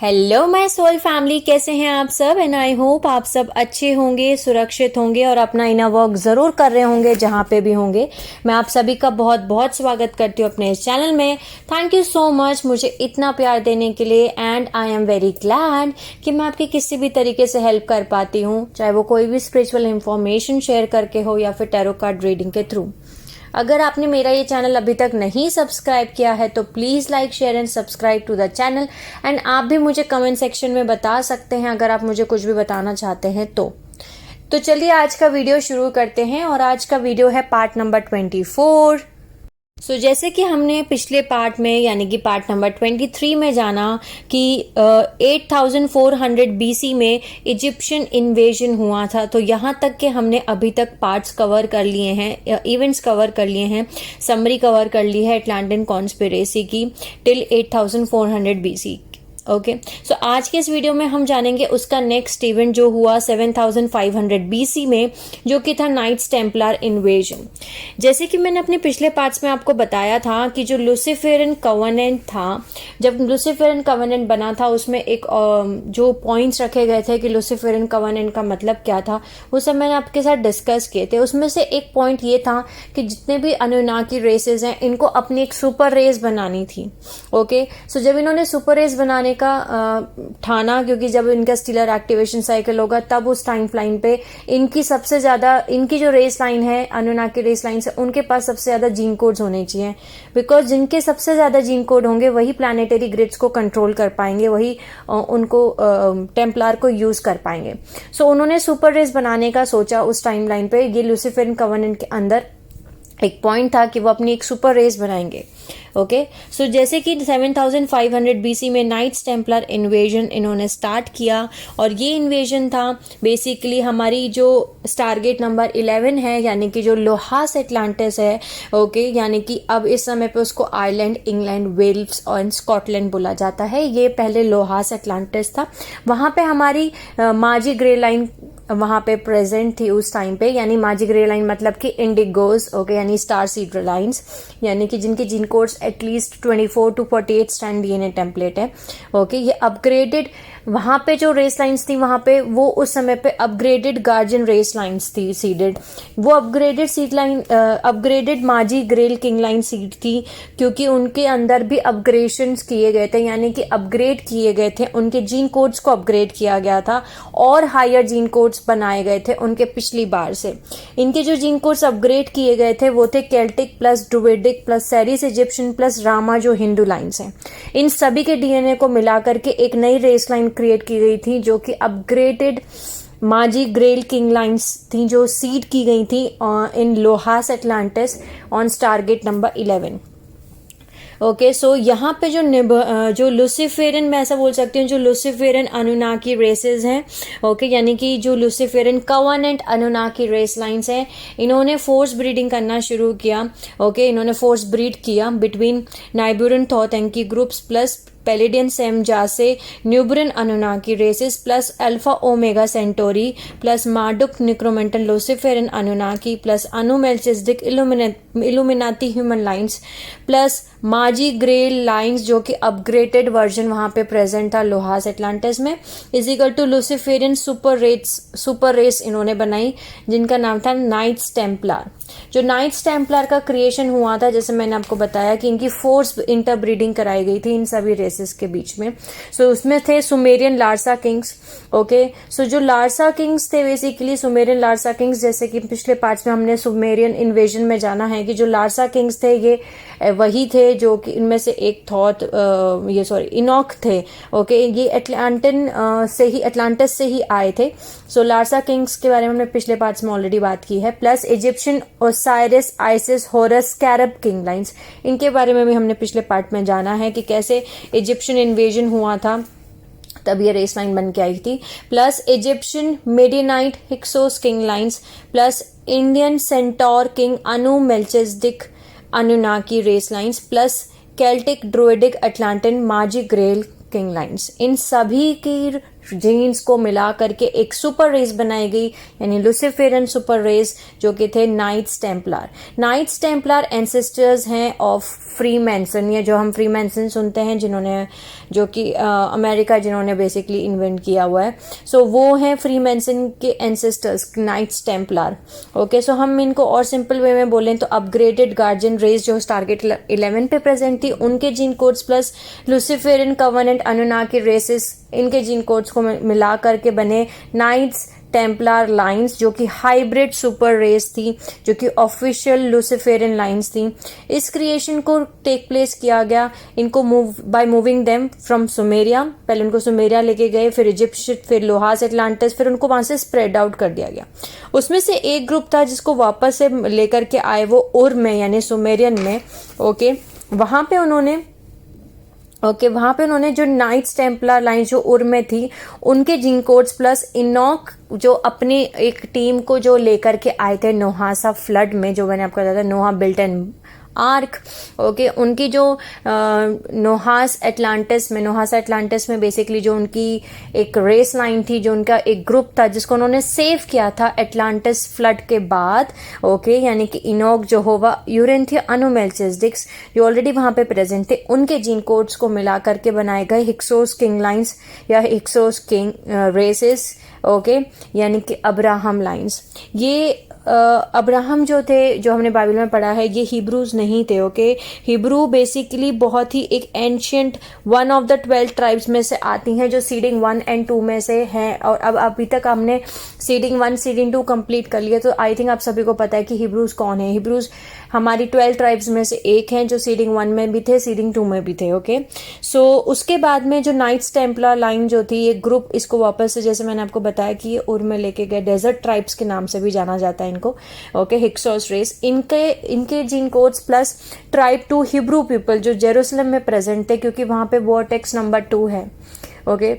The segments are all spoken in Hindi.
हेलो माय सोल फैमिली, कैसे हैं आप सब। एंड आई होप आप सब अच्छे होंगे, सुरक्षित होंगे और अपना इनर वर्क ज़रूर कर रहे होंगे जहाँ पे भी होंगे। मैं आप सभी का बहुत बहुत स्वागत करती हूँ अपने इस चैनल में। थैंक यू सो मच मुझे इतना प्यार देने के लिए। And I am very glad कि मैं आपकी किसी भी तरीके से हेल्प कर पाती हूँ, चाहे वो कोई भी स्पिरिचुअल इंफॉर्मेशन शेयर करके हो या फिर टैरो कार्ड रीडिंग के थ्रू। अगर आपने मेरा ये चैनल अभी तक नहीं सब्सक्राइब किया है तो please like share and subscribe to the channel. And आप भी मुझे कमेंट सेक्शन में बता सकते हैं अगर आप मुझे कुछ भी बताना चाहते हैं तो चलिए आज का वीडियो शुरू करते हैं। और आज का वीडियो है पार्ट नंबर 24। जैसे कि हमने पिछले पार्ट में यानी कि पार्ट नंबर 23 में जाना कि 8400 BC में इजिप्शियन इन्वेजन हुआ था। तो यहाँ तक के हमने अभी तक पार्ट्स कवर कर लिए हैं, इवेंट्स कवर कर लिए हैं, समरी कवर कर ली है अटलांटिन कॉन्स्पिरेसी की टिल 8400 BC। ओके, सो आज के इस वीडियो में हम जानेंगे उसका नेक्स्ट इवेंट जो हुआ 7500 BC में, जो कि था नाइट्स टेम्पलर इन्वेजन। जैसे कि मैंने अपने पिछले पार्ट्स में आपको बताया था कि जो लूसीफेरन कवेनेंट था, जब लूसीफेरन कवेनेंट बना था उसमें एक जो पॉइंट्स रखे गए थे कि लूसीफेरन कवेनेंट का मतलब क्या था, वो सब मैंने आपके साथ डिस्कस किए थे। उसमें से एक पॉइंट ये था कि जितने भी अनुनाकी रेसेस हैं इनको अपनी एक सुपर रेस बनानी थी। ओके, सो जब इन्होंने सुपर रेस बनाने का ठाना, क्योंकि जब इनका स्टीलर एक्टिवेशन साइकिल होगा तब उस टाइम लाइन पे इनकी सबसे ज्यादा, इनकी जो रेस लाइन है, अनुनाकी रेस लाइन से, उनके पास सबसे ज्यादा जीन कोड्स होने चाहिए। बिकॉज जिनके सबसे ज्यादा जीन कोड होंगे वही प्लैनेटरी ग्रिड्स को कंट्रोल कर पाएंगे, वही उनको टेम्पलार को यूज कर पाएंगे। सो उन्होंने सुपर रेस बनाने का सोचा उस टाइम लाइन पे। ये लूसीफेरन कवेनेंट के अंदर एक पॉइंट था कि वो अपनी एक सुपर रेस बनाएंगे। ओके, सो जैसे कि 7500 BC में नाइट्स टेम्पलर इन्वेजन इन्होंने स्टार्ट किया। और ये इन्वेजन था बेसिकली हमारी जो स्टारगेट नंबर 11 है, यानी कि जो लोहास एटलांटिस है। ओके, यानी कि अब इस समय पे उसको आयरलैंड, इंग्लैंड, वेल्स और स्कॉटलैंड बोला जाता है। ये पहले लोहास एटलांटिस था। वहां पे हमारी माजी ग्रे लाइन वहां पे प्रेजेंट थी उस टाइम पे, यानी माजी ग्रे लाइन मतलब कि इंडिगोज। ओके, यानी स्टार सीड लाइन्स, यानी कि जिनके gene codes at least 24 to 48 strand DNA template है। ओके, ये अपग्रेडेड, वहां पे जो रेस लाइन्स थी वहां पे वो उस समय पे अपग्रेडेड गार्जियन रेस लाइन्स थी सीडेड। वो अपग्रेडेड सीड लाइन, अपग्रेडेड माजी ग्रेल किंग लाइन सीड थी, क्योंकि उनके अंदर भी अपग्रेडेशन किए गए थे, यानी कि अपग्रेड किए गए थे, उनके जीन कोड्स को अपग्रेड किया गया था और हायर जीन कोड्स बनाए गए थे उनके पिछली बार से। इनके जो जीन कोड्स अपग्रेड किए गए थे वो थे Celtic plus Druidic plus Sirius Egyptian plus Rama जो हिंदू लाइन्स हैं। इन सभी के DNA को मिलाकर के एक नई रेस लाइन क्रिएट की गई थी, जो कि अपग्रेडेड माजी ग्रेल किंग लाइन्स थी, जो सीड की गई थी in Lohas Atlantis on Stargate number 11। Okay, so यहाँ पे जो लूसीफेरन, मैं ऐसा बोल सकती हूँ, जो लूसीफेरन अनुनाकी रेसेस हैं, ओके, यानी कि जो Luciferian covenant Anunnaki race lines हैं, इन्होंने फोर्स ब्रीडिंग करना शुरू किया। ओके, इन्होंने फोर्स ब्रीड किया between Nibiruan Thoth Enki groups plus Pleiadian Samjase Nibiruan Anunnaki races plus Alpha Omega Centauri plus Marduk Necromiton Luciferian Anunnaki plus Anu Melchizedek Illuminati human lines plus Maji grail lines, जो कि अपग्रेडेड वर्जन वहां पे प्रेजेंट था लोहास एटलांटिस में, is equal to Luciferian super race इन्होंने बनाई, जिनका नाम था नाइट्स टेम्पलर। जो नाइट्स टेम्पलर का क्रिएशन हुआ था, जैसे मैंने आपको बताया कि इनकी फोर्स इंटरब्रीडिंग कराई गई थी इन सभी रेसेस के बीच में। सो उसमें थे सुमेरियन लार्सा किंग्स। ओके, सो जो लार्सा किंग्स थे, बेसिकली सुमेरियन लार्सा किंग्स, जैसे कि पिछले पार्ट्स में हमने सुमेरियन इन्वेजन में जाना है कि जो लार्सा किंग्स थे ये वही थे जो कि इनमें से एक इनॉक थे। ओके, ये अटलांटिस से ही आए थे। सो लार्सा किंग्स के बारे में हमने पिछले पार्ट्स में ऑलरेडी बात की है। Plus Egyptian Osiris, Isis, Horus, Cherub king lines, इनके बारे में भी हमने पिछले पार्ट में जाना है कि कैसे इजिप्शियन इन्वेजन हुआ था, तब ये रेस लाइन बन के आई थी। Plus Egyptian Midianite Hyksos king lines plus Indian Centaur king Anu Melchizedek Anunnaki race lines plus Celtic Druidic Atlantian Maji grail king lines. इन सभी की जीन्स को मिला करके एक सुपर रेस बनाई गई, यानी लुसिफेरियन सुपर रेस, जो कि थे Knights Templar. Knights Templar ancestors हैं ऑफ फ्रीमैसन, ये जो हम फ्रीमैसन सुनते हैं, जिन्होंने, जो कि अमेरिका, जिन्होंने बेसिकली इन्वेंट किया हुआ है। सो वो हैं फ्रीमैसन के ancestors, Knights Templar. Okay, so हम इनको और सिंपल वे में बोलें तो अपग्रेडेड गार्जियन रेस जो टारगेट 11 पे प्रेजेंट थी, उनके gene codes plus Luciferian covenant Anunnaki races, इनके जीन कोड्स को मिला करके बने नाइट्स टेम्पलर लाइंस, जो कि हाइब्रिड सुपर रेस थी, जो कि ऑफिशियल लुसिफेरियन लाइंस थी। इस क्रिएशन को टेक प्लेस किया गया इनको by moving them from Sumeria, पहले उनको सुमेरिया लेके गए, फिर इजिप्ट, फिर लोहास एटलांटिस, फिर उनको वहां से स्प्रेड आउट कर दिया गया। उसमें से एक ग्रुप था जिसको वापस से लेकर के आए वो उर में, यानी सुमेरियन में। ओके, वहां पे उन्होंने जो नाइट्स टेम्पलर लाइन जो उर में थी, उनके जीन कोड्स प्लस इनॉक जो अपनी एक टीम को जो लेकर के आए थे नोहासा फ्लड में, जो मैंने आपको बताया था, नोहा बिल्ट एन आर्क। ओके, उनकी जो नोहासा एटलांटिस में बेसिकली जो उनकी एक रेस लाइन थी, जो उनका एक ग्रुप था जिसको उन्होंने सेव किया था एटलांटिस फ्लड के बाद। ओके, यानी कि इनोक, जोहोवा, यूरेंथिया, अनुमेल्चिसडिक्स जो ऑलरेडी वहां पे प्रेजेंट थे, उनके जीन कोड्स को मिला करके बनाए गए हिक्सोस किंग लाइन्स या हिक्सोस किंग रेसेस। ओके, यानी कि अब्राहम लाइन्स। ये अब्राहम जो थे, जो हमने बाइबल में पढ़ा है, ये हिब्रूज नहीं थे। ओके, हिब्रू बेसिकली बहुत ही एक ancient one of the 12 tribes में से आती हैं, जो सीडिंग 1 और 2 में से हैं। और अब अभी तक हमने सीडिंग 1 सीडिंग 2 कंप्लीट कर लिया, तो आई थिंक आप सभी को पता है कि हिब्रूज कौन है। हिब्रूज हमारी 12 ट्राइब्स में से एक हैं, जो सीडिंग 1 में भी थे, सीडिंग 2 में भी थे। ओके, सो उसके बाद में जो नाइट्स टेम्पलर लाइन जो थी, ये ग्रुप, इसको वापस से, जैसे मैंने आपको बताया कि ये उर में लेके गए, डेजर्ट ट्राइब्स के नाम से भी जाना जाता है इनको। ओके, हिक्सोस रेस, इनके gene codes plus tribe 2 Hebrew people जो जेरूसलम में प्रेजेंट थे, क्योंकि वहां पे वॉर्टेक्स नंबर 2 है। ओके,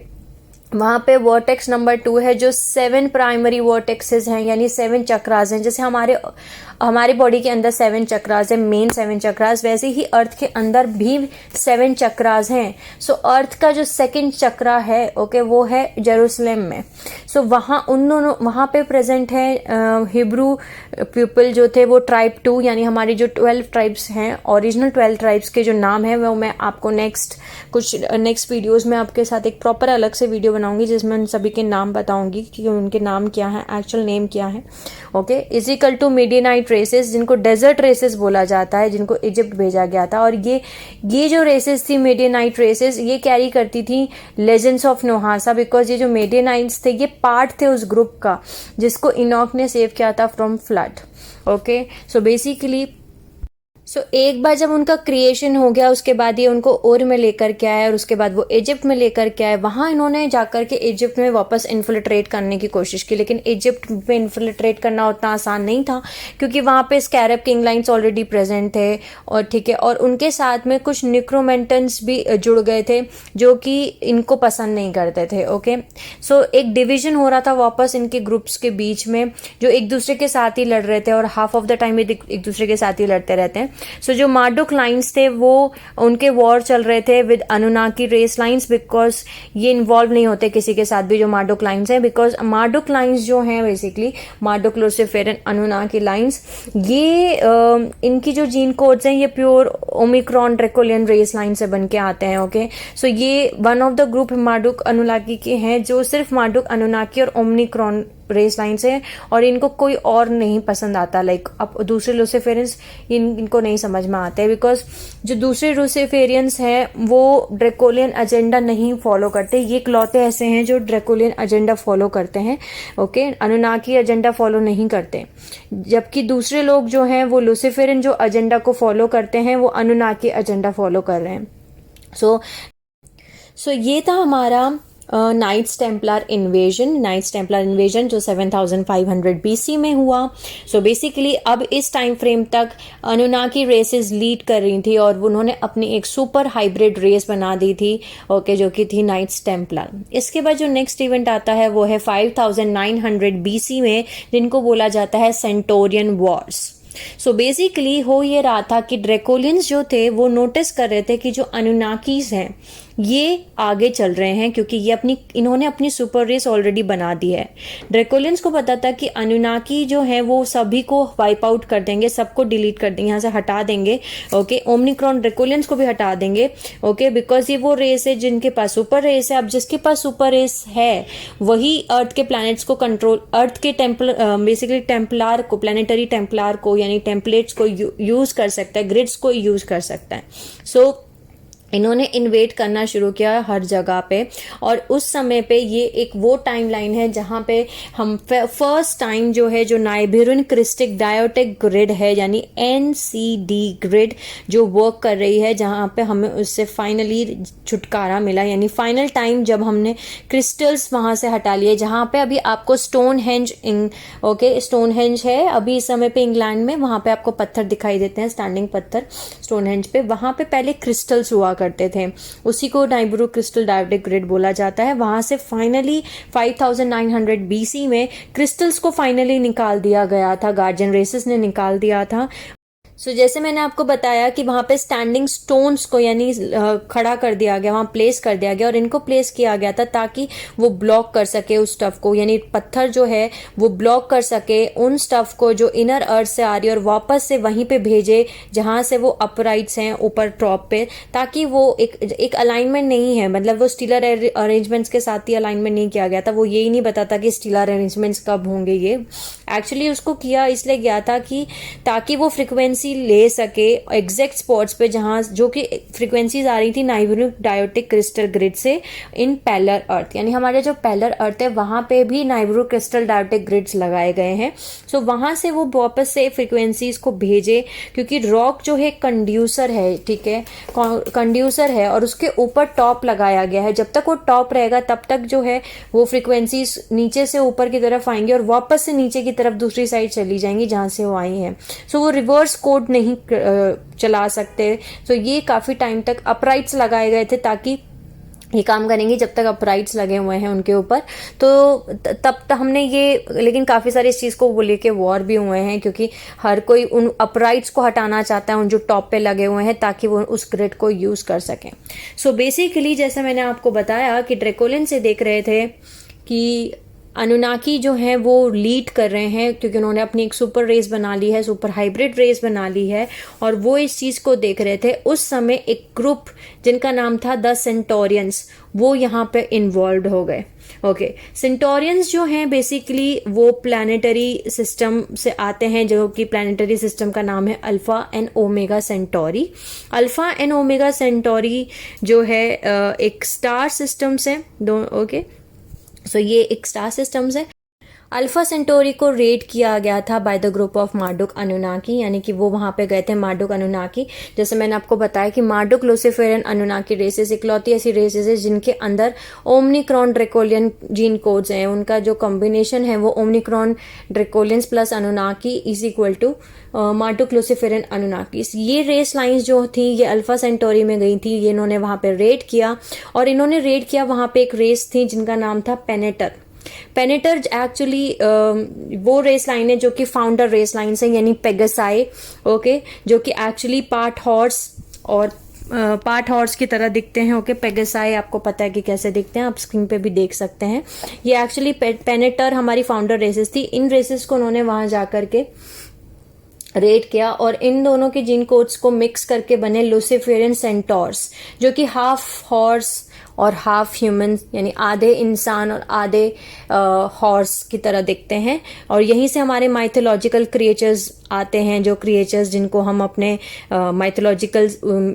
वहां पे वॉर्टेक्स नंबर 2 है, जो 7 प्राइमरी वॉर्टेक्सेस हैं, यानी 7 चक्रास हैं। जैसे हमारे बॉडी के अंदर 7 चक्रास है, मेन 7 चक्रास, वैसे ही अर्थ के अंदर भी 7 चक्रास हैं। सो अर्थ का जो सेकंड चक्रा है, ओके, वो है जेरूसलम में। सो वहां पे प्रेजेंट है हिब्रू पीपल जो थे, वो ट्राइब 2, यानी हमारी जो 12 ट्राइब्स हैं, ओरिजिनल 12 ट्राइब्स के जो नाम है, वो मैं आपको नेक्स्ट वीडियोज में आपके साथ एक प्रॉपर अलग से वीडियो बनाऊंगी, जिसमें उन सभी के नाम बताऊंगी कि उनके नाम क्या है, एक्चुअल नेम क्या है। Okay, is equal to Midianite races, जिनको डेजर्ट रेसेस बोला जाता है, जिनको इजिप्ट भेजा गया था। और ये जो रेसेस थी, मिडियनाइट रेसेस, ये कैरी करती थी लेजेंड्स ऑफ नोहासा, बिकॉज ये जो मिडियनाइट्स थे, ये पार्ट थे उस ग्रुप का जिसको इनॉक ने सेव किया था from flood. Okay, so basically एक बार जब उनका क्रिएशन हो गया, उसके बाद ये उनको उर में लेकर के आए, और उसके बाद वो इजिप्ट में लेकर के आए। वहां इन्होंने जाकर के इजिप्ट में वापस इन्फिल्ट्रेट करने की कोशिश की, लेकिन इजिप्ट में इन्फिल्ट्रेट करना उतना आसान नहीं था, क्योंकि वहां पे scarab king lines already present थे। और ठीक है, और उनके साथ में कुछ निक्रोमेंटन्स भी जुड़ गए थे, जो कि इनको पसंद नहीं करते थे। ओके, सो एक डिविजन हो रहा था वापस इनके ग्रुप्स के बीच में, जो एक दूसरे के साथ ही लड़ रहे थे, और हाफ ऑफ द टाइम एक दूसरे के साथ ही लड़ते रहते हैं। सो जो मार्डुक लाइन्स थे, वो उनके वॉर चल रहे थे with Anunnaki race lines, because ये इन्वॉल्व नहीं होते किसी के साथ भी, जो मार्डुक लाइन्स हैं, बिकॉज मार्डुक लाइन्स जो हैं बेसिकली मार्डुक, लुसिफेरियन, अनुनाकी लाइन्स, ये इनकी जो जीन कोड्स हैं, ये pure Omicron Draconian race line से बन के आते हैं। ओके, सो ये one of the group Marduk Anunnaki के हैं, जो सिर्फ मार्डुक अनुनाकी और ओमिक्रॉन रेस लाइन से, और इनको कोई और नहीं पसंद आता। लाइक अब दूसरे लुसिफेरियंस इनको नहीं समझ में आते, बिकॉज जो दूसरे लुसिफेरियंस हैं वो ड्रेकोलियन एजेंडा नहीं फॉलो करते। ये इकलौते ऐसे हैं जो ड्रेकोलियन एजेंडा फॉलो करते हैं। ओके, अनुनाकी एजेंडा फॉलो नहीं करते, जबकि दूसरे लोग जो हैं वो लुसिफेरियन जो एजेंडा को फॉलो करते हैं, वो अनुनाकी एजेंडा फॉलो कर रहे हैं। सो ये था हमारा नाइट्स टेम्पलर इन्वेजन जो 7500 BC में हुआ। सो बेसिकली अब इस टाइम फ्रेम तक अनुनाकी रेसेस लीड कर रही थी, और उन्होंने अपनी एक सुपर हाइब्रिड रेस बना दी थी। ओके, जो कि थी नाइट्स टेम्पलर। इसके बाद जो नेक्स्ट इवेंट आता है वो है 5900 BC में, जिनको बोला जाता है सेंटोरियन वॉर्स। सो बेसिकली हो ये रहा था कि ड्रेकोलियंस जो थे वो नोटिस कर रहे थे कि जो अनुनाकीज हैं, ये आगे चल रहे हैं क्योंकि इन्होंने अपनी सुपर रेस ऑलरेडी बना दी है। ड्रैकोलियंस को पता था कि अनुनाकी जो है वो सभी को वाइप आउट कर देंगे, सबको डिलीट कर देंगे, यहाँ से हटा देंगे। ओके, ओमनिक्रॉन ड्रैकोलियंस को भी हटा देंगे। ओके, बिकॉज ये वो रेस है जिनके पास सुपर रेस है। अब जिसके पास सुपर रेस है वही अर्थ के प्लैनेट्स को कंट्रोल, अर्थ के बेसिकली टेम्पलार को, प्लानिटरी टेम्पलार को यानी टेम्पलेट्स को यूज कर सकता है, ग्रिड्स को यूज कर सकता है। सो इन्होंने इन्वेट करना शुरू किया हर जगह पे, और उस समय पे ये एक वो टाइमलाइन है जहाँ पे हम फर्स्ट टाइम जो है जो नाइबेरियन क्रिस्टिक डायोटिक ग्रिड है यानी NCD ग्रिड जो वर्क कर रही है, जहाँ पे हमें उससे फाइनली छुटकारा मिला, यानी फाइनल टाइम जब हमने क्रिस्टल्स वहाँ से हटा लिए। जहाँ पे अभी आपको स्टोनहेंज स्टोनहेंज है अभी इस समय पे इंग्लैंड में, वहाँ पे आपको पत्थर दिखाई देते हैं, स्टैंडिंग पत्थर स्टोनहेंज पे। वहाँ पे पहले क्रिस्टल्स हुआ करते थे, उसी को नाइबेरियन क्रिस्टल डायोटिक ग्रिड बोला जाता है। वहां से फाइनली 5900 BC में क्रिस्टल्स को फाइनली निकाल दिया गया था, गार्जियन रेसेस ने निकाल दिया था। जैसे मैंने आपको बताया कि वहां पे स्टैंडिंग स्टोन्स को यानी खड़ा कर दिया गया, वहां प्लेस कर दिया गया, और इनको प्लेस किया गया था ताकि वो ब्लॉक कर सके उस स्टफ को, यानी पत्थर जो है वो ब्लॉक कर सके उन स्टफ को जो इनर अर्थ से आ रही है, और वापस से वहीं पे भेजे जहां से वो अपराइट्स हैं ऊपर टॉप पे, ताकि वो एक अलाइनमेंट नहीं है, मतलब वो स्टीलर अरेंजमेंट्स के साथ ही अलाइनमेंट नहीं किया गया था। वो यही नहीं बताता कि स्टीलर अरेंजमेंट्स कब होंगे, ये एक्चुअली उसको किया इसलिए गया था कि ताकि वो फ्रिक्वेंसी ले सके एग्जैक्ट स्पॉट्स पे जहां जो कि फ्रीक्वेंसीज आ रही थी नाइबेरियन डायोटिक क्रिस्टल ग्रिड से इन पैरेलल अर्थ, यानी हमारे जो पैरेलल अर्थ है वहां पे भी नाइबेरियन क्रिस्टल डायोटिक ग्रिड्स लगाए गए हैं। सो वहां से वो वापस से फ्रीक्वेंसीज को भेजे, क्योंकि रॉक जो है कंड्यूसर है, ठीक है, कंड्यूसर है, और उसके ऊपर टॉप लगाया गया है। जब तक वो टॉप रहेगा तब तक जो है वो फ्रीक्वेंसीज नीचे से ऊपर की तरफ आएंगी और वापस से नीचे की तरफ दूसरी साइड चली जाएंगी जहां से वो आई हैं। सो वो रिवर्स कोड नहीं चला सकते। तो ये काफी टाइम तक अपराइट्स लगाए गए थे ताकि ये काम करेंगे जब तक अपराइट्स लगे हुए हैं उनके ऊपर। तो तब तक हमने ये, लेकिन काफी सारी इस चीज को लेके वॉर भी हुए हैं, क्योंकि हर कोई उन अपराइट्स को हटाना चाहता है उन जो टॉप पे लगे हुए हैं, ताकि वो उस ग्रिड को यूज कर सकें। सो बेसिकली जैसे मैंने आपको बताया कि ड्रैकोलियन से देख रहे थे कि अनुनाकी जो है वो लीड कर रहे हैं, क्योंकि उन्होंने अपनी एक सुपर रेस बना ली है, सुपर हाइब्रिड रेस बना ली है, और वो इस चीज को देख रहे थे। उस समय एक ग्रुप जिनका नाम था द सेंटोरियंस, वो यहाँ पे इन्वॉल्व हो गए। ओके, सेंटोरियंस जो हैं बेसिकली वो प्लानिटरी सिस्टम से आते हैं, जो कि प्लानिटरी सिस्टम का नाम है Alpha and Omega Centauri. Alpha and Omega Centauri जो है एक स्टार सिस्टम से ओके, सो ये एक स्टार सिस्टम्स है। अल्फा सेंटोरी को रेड किया गया था by the group of Marduk Anunnaki, यानी कि वो वहां पे गए थे मार्डुक अनुनाकी। जैसे मैंने आपको बताया कि मार्डुक लूसिफेरियन अनुनाकी रेसेस इकलौती ऐसी रेसेस है जिनके अंदर ओमनिक्रॉन ड्रैकोलियन जीन कोड्स हैं। उनका जो कॉम्बिनेशन है वो Omicron Draconians plus Anunnaki is equal to Marduk Luciferian Anunnaki. ये रेस लाइंस जो थी ये अल्फा सेंटोरी में गई थी, ये इन्होंने वहां पे रेड किया, और इन्होंने रेड किया वहां पे एक रेस थी जिनका नाम था पेनेटर। पेनेटर एक्चुअली वो रेस लाइन है जो कि फाउंडर रेस लाइन है, यानी पेगासाई, ओके, जो कि एक्चुअली पार्ट हॉर्स की तरह दिखते हैं। ओके, पेगासाई आपको पता है कि कैसे दिखते हैं, आप स्क्रीन पे भी देख सकते हैं। ये एक्चुअली पेनेटर हमारी फाउंडर रेसेस थी। इन रेसेस को उन्होंने वहां जाकर के रेड किया, और इन दोनों के जीन कोड्स को मिक्स करके बने लूसिफेरियन सेंटोर्स, जो कि हाफ हॉर्स और हाफ ह्यूमन, यानी आधे इंसान और आधे हॉर्स की तरह दिखते हैं। और यहीं से हमारे माइथोलॉजिकल क्रिएचर्स आते हैं, जो क्रिएचर्स जिनको हम अपने माइथोलॉजिकल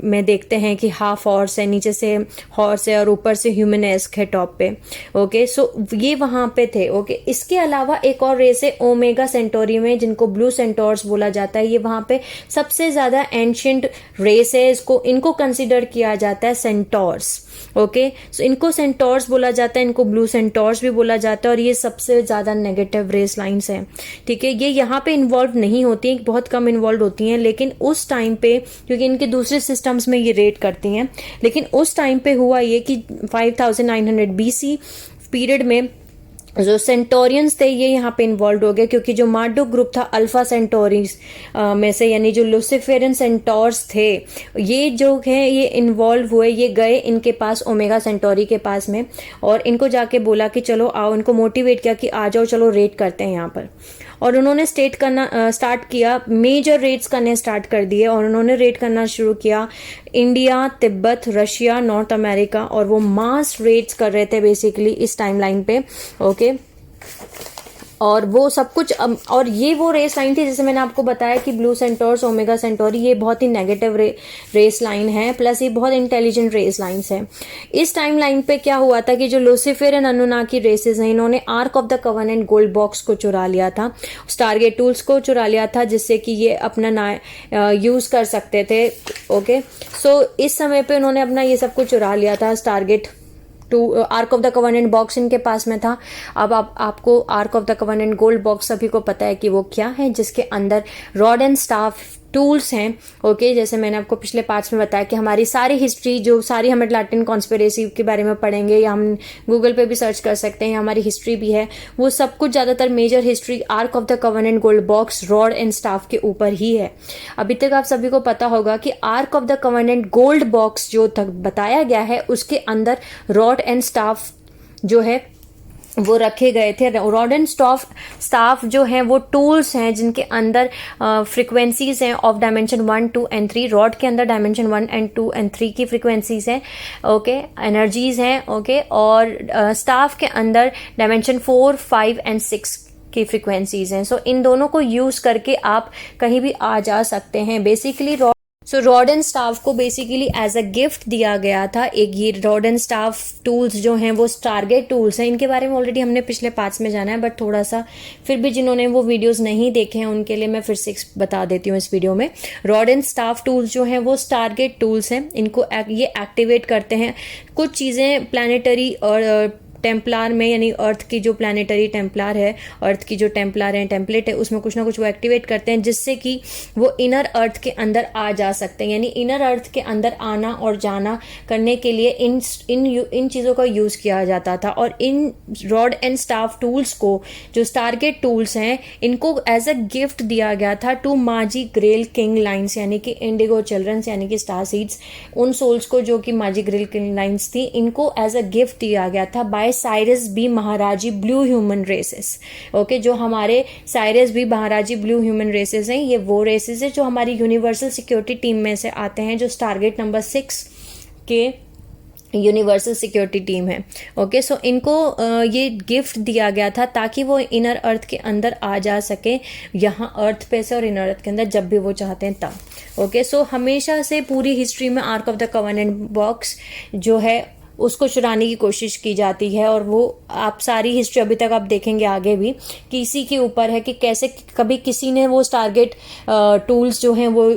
में देखते हैं कि हाफ हॉर्स है, नीचे से हॉर्स है और ऊपर से ह्यूमन-एस्क है टॉप पे। ओके, सो ये वहां पे थे। ओके, इसके अलावा एक और रेस है ओमेगा सेंटोरी में, जिनको ब्लू सेंटोर्स बोला जाता है। ये वहां पे सबसे ज्यादा एंशिएंट रेस है, इनको कंसिडर किया जाता है सेंटोर्स। ओके, सो इनको सेंटोर्स बोला जाता है, इनको ब्लू सेंटोर्स भी बोला जाता है, और ये सबसे ज्यादा नेगेटिव रेस लाइंस हैं। ठीक है, ये यहाँ पे इन्वॉल्व नहीं होती हैं, बहुत कम इन्वॉल्व होती हैं, लेकिन उस टाइम पे, क्योंकि इनके दूसरे सिस्टम्स में ये रेड करती हैं, लेकिन उस टाइम पे हुआ ये कि 5900 BC पीरियड में जो सेंटोरियंस थे ये यहाँ पे इन्वॉल्व हो गए, क्योंकि जो मार्डुक ग्रुप था अल्फा सेंटोरीज में से, यानी जो लुसिफेरियन सेंटोर्स थे, ये जो है ये इन्वॉल्व हुए, ये गए इनके पास ओमेगा सेंटोरी के पास में, और इनको जाके बोला कि चलो आओ, इनको मोटिवेट किया कि आ जाओ चलो रेड करते हैं यहाँ पर। और उन्होंने स्टार्ट किया, मेजर रेड्स करने स्टार्ट कर दिए, और उन्होंने रेड करना शुरू किया India, Tibet, Russia, north America, और वो मास रेड्स कर रहे थे बेसिकली इस टाइमलाइन पे। ओके, और वो सब कुछ और ये वो रेस लाइन थी, जैसे मैंने आपको बताया कि ब्लू सेंटोर्स, ओमेगा सेंटोरी, ये बहुत ही नेगेटिव रेस लाइन है, प्लस ये बहुत इंटेलिजेंट रेस लाइन्स है। इस टाइम लाइन पे क्या हुआ था कि जो लूसीफर एंड अनुनाकी रेसेस हैं, इन्होंने ark of the covenant gold box को चुरा लिया था, स्टारगेट टूल्स को चुरा लिया था, जिससे कि ये अपना यूज कर सकते थे। ओके, सो इस समय पे उन्होंने अपना ये सब कुछ चुरा लिया था। Stargate arc of the covenant box इनके पास में था। अब आपको arc of the covenant gold box सभी को पता है कि वो क्या है, जिसके अंदर रॉड एंड स्टाफ टूल्स हैं। ओके, जैसे मैंने आपको पिछले पार्ट्स में बताया कि हमारी सारी हिस्ट्री, जो सारी हम अटलांटिन कॉन्स्पिरेसी के बारे में पढ़ेंगे, या हम गूगल पे भी सर्च कर सकते हैं, हमारी हिस्ट्री भी है, वो सब कुछ ज़्यादातर major history ark of the covenant gold box, rod and staff के ऊपर ही है। अभी तक आप सभी को पता होगा कि arc of the covenant gold box जो तक बताया गया है, उसके अंदर रॉड एंड स्टाफ जो है वो रखे गए थे। रॉड एंड स्टाफ जो हैं वो टूल्स हैं जिनके अंदर फ्रिक्वेंसीज हैं ऑफ डायमेंशन 1, 2 एंड 3। रॉड के अंदर डायमेंशन 1 एंड 2 एंड 3 की फ्रिक्वेंसीज हैं। ओके, एनर्जीज हैं। ओके, और स्टाफ के अंदर डायमेंशन 4, 5 एंड 6 की फ्रिक्वेंसीज हैं। सो इन दोनों को यूज करके आप कहीं भी आ जा सकते हैं। बेसिकली रॉड एंड स्टाफ को बेसिकली एज अ गिफ्ट दिया गया था। एक ये रॉड एंड स्टाफ टूल्स जो हैं वो स्टारगेट टूल्स हैं। इनके बारे में ऑलरेडी हमने पिछले पार्ट्स में जाना है, बट थोड़ा सा फिर भी जिन्होंने वो वीडियोस नहीं देखे हैं उनके लिए मैं फिर से बता देती हूँ इस वीडियो में। रॉड एंड स्टाफ टूल्स जो हैं वो स्टारगेट टूल्स हैं। इनको ये एक्टिवेट करते हैं कुछ चीज़ें प्लानिटरी और टेम्पलार में, यानी अर्थ की जो प्लानिटरी टेम्पलार है, अर्थ की जो टेम्पलार है, टेम्पलेट है, उसमें कुछ ना कुछ वो एक्टिवेट करते हैं, जिससे कि वो इनर अर्थ के अंदर आ जा सकते हैं। यानी इनर अर्थ के अंदर आना और जाना करने के लिए इन चीज़ों का यूज़ किया जाता था। और इन रॉड एंड स्टाफ टूल्स को, जो स्टारगेट टूल्स हैं, इनको एज अ गिफ्ट दिया गया था टू माजी ग्रेल किंग लाइन्स, यानी कि इंडिगो चिल्ड्रंस, यानी कि स्टार सीड्स, उन सोल्स को जो कि माजी ग्रेल किंग लाइन्स थी, इनको एज अ गिफ्ट दिया गया था by Sirius B Maharaji blue human races. Okay, जो हमारे Sirius B Maharaji blue human races हैं, ये वो रेसेस है जो हमारी यूनिवर्सल सिक्योरिटी टीम में से आते हैं, जो टारगेट नंबर 6 के यूनिवर्सल सिक्योरिटी टीम है। ओके, सो इनको ये गिफ्ट दिया गया था ताकि वो इनर अर्थ के अंदर आ जा सके, यहाँ अर्थ पे से और इनर अर्थ के अंदर जब भी वो चाहते हैं तब। ओके, सो हमेशा से पूरी हिस्ट्री में arc of the covenant box जो है उसको चुराने की कोशिश की जाती है। और वो आप सारी हिस्ट्री अभी तक आप देखेंगे आगे भी कि इसी के ऊपर है कि कैसे कभी किसी ने वो टारगेट टूल्स जो हैं वो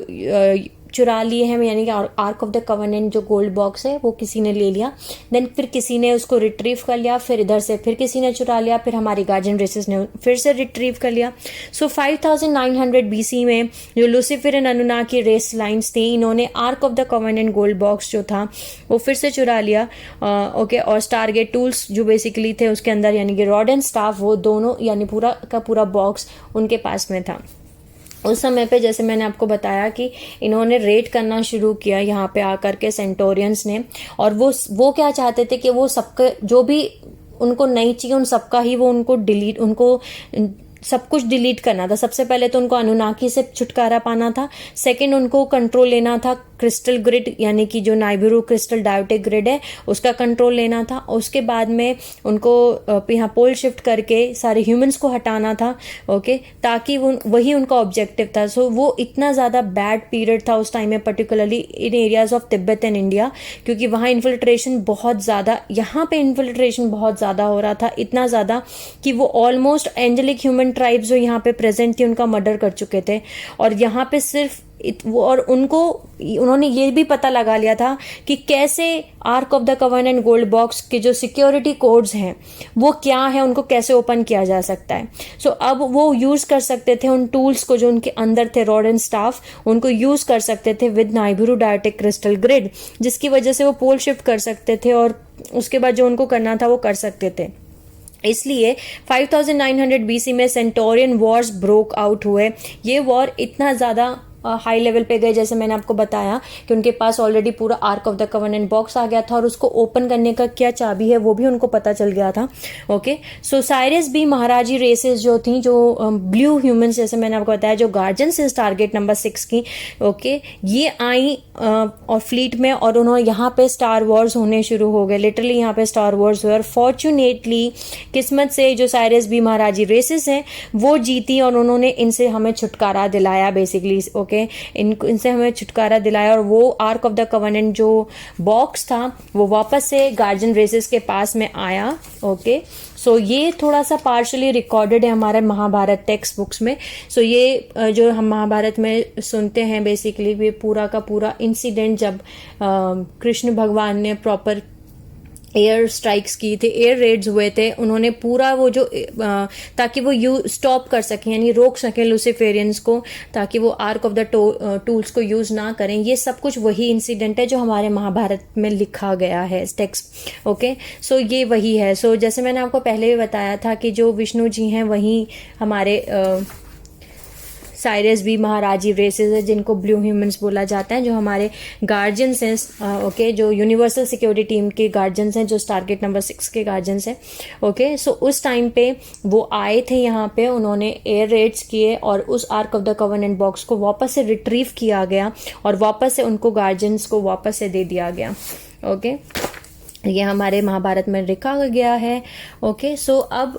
चुरा लिए हैं, यानी कि आर्क ऑफ द कवेनेंट जो गोल्ड बॉक्स है वो किसी ने ले लिया, देन फिर किसी ने उसको रिट्रीव कर लिया, फिर इधर से फिर किसी ने चुरा लिया, फिर हमारी गार्जियन रेसेस ने फिर से रिट्रीव कर लिया। सो 5900 BC में जो Lucifer and Anunnaki race lines थी, इन्होंने ark of the covenant gold box जो था वो फिर से चुरा लिया। ओके, और स्टारगेट टूल्स जो बेसिकली थे उसके अंदर, यानी कि रॉड एंड स्टाफ, वो दोनों यानी पूरा का पूरा बॉक्स उनके पास में था। उस समय पे जैसे मैंने आपको बताया कि इन्होंने रेड करना शुरू किया यहाँ पे आकर के सेंटोरियंस ने, और वो क्या चाहते थे कि वो सबका जो भी उनको नहीं चाहिए उन सबका ही वो उनको सब कुछ डिलीट करना था। सबसे पहले तो उनको अनुनाकी से छुटकारा पाना था, सेकंड उनको कंट्रोल लेना था क्रिस्टल ग्रिड, यानी कि जो नाइबिरू क्रिस्टल डायोटिक ग्रिड है उसका कंट्रोल लेना था। उसके बाद में उनको यहाँ पोल शिफ्ट करके सारे ह्यूमंस को हटाना था। ओके, ताकि वही उनका ऑब्जेक्टिव था। सो वो इतना ज़्यादा बैड पीरियड था उस टाइम में, particularly in areas of Tibet and India, क्योंकि वहाँ इन्फिल्ट्रेशन बहुत ज़्यादा, यहाँ पे इन्फिल्ट्रेशन बहुत ज़्यादा हो रहा था, इतना ज़्यादा कि वो ऑलमोस्ट एंजेलिक ह्यूमन ट्राइब्स जो यहाँ पे प्रेजेंट थी उनका मर्डर कर चुके थे। और यहाँ पे सिर्फ और उन्होंने ये भी पता लगा लिया था कि कैसे arc of the covenant gold box के जो सिक्योरिटी कोड्स हैं वो क्या है, उनको कैसे ओपन किया जा सकता है। सो अब वो यूज कर सकते थे उन टूल्स को जो उनके अंदर थे, रॉड एंड स्टाफ, उनको यूज कर सकते थे विद नाइबिरू डायोटिक क्रिस्टल ग्रिड, जिसकी वजह से वो पोल शिफ्ट कर सकते थे और उसके बाद जो उनको करना था वो कर सकते थे। इसलिए 5900 बीसी में सेंटोरियन वॉर्स ब्रोक आउट हुए। ये वॉर इतना ज़्यादा हाई लेवल पे गए, जैसे मैंने आपको बताया कि उनके पास ऑलरेडी पूरा ark of the covenant box आ गया था और उसको ओपन करने का क्या चाबी है वो भी उनको पता चल गया था। ओके, सो साइरस बी महाराजी रेसेस जो थी, जो ब्लू ह्यूमंस जैसे मैंने आपको बताया, जो गार्जियंस इस टारगेट नंबर 6 की, ओके, ये आई और फ्लीट में, और उन्होंने यहाँ पे स्टार वॉर्स होने शुरू हो गए। लिटरली यहाँ पे स्टार वॉर्स हुए और फॉर्चुनेटली किस्मत से जो साइरस बी महाराजी रेसेस हैं वो जीती और उन्होंने इनसे हमें छुटकारा दिलाया बेसिकली। इनसे हमें छुटकारा दिलाया और वो आर्क ऑफ द कवेनेंट जो बॉक्स था वो वापस से गार्जियन रेसेस के पास में आया। ओके, सो ये थोड़ा सा पार्शली रिकॉर्डेड है हमारे महाभारत टेक्स्ट बुक्स में। सो ये जो हम महाभारत में सुनते हैं बेसिकली ये पूरा का पूरा इंसिडेंट जब कृष्ण भगवान ने प्रॉपर एयर स्ट्राइक्स की थी, एयर रेड्स हुए थे, उन्होंने पूरा वो जो ताकि वो स्टॉप कर सकें, यानी रोक सकें लूसीफेरियंस को, ताकि वो आर्क ऑफ द टूल्स को यूज ना करें। ये सब कुछ वही इंसिडेंट है जो हमारे महाभारत में लिखा गया है टेक्स्ट। ओके, सो ये वही है। सो जैसे मैंने आपको पहले भी बताया था कि जो विष्णु जी हैं वही हमारे साइरस बी महाराजी रेसेस है, जिनको ब्लू ह्यूमंस बोला जाता है, जो हमारे गार्जियंस हैं। ओके, जो यूनिवर्सल सिक्योरिटी टीम के गार्जियंस हैं, जो टारगेट नंबर 6 के गार्जियंस हैं। ओके, सो उस टाइम पे वो आए थे यहाँ पे, उन्होंने एयर रेड्स किए और उस arc of the covenant box को वापस से रिट्रीव किया गया और वापस से उनको गार्जियंस को वापस से दे दिया गया। ओके, ये हमारे महाभारत में लिखा गया है। ओके, सो अब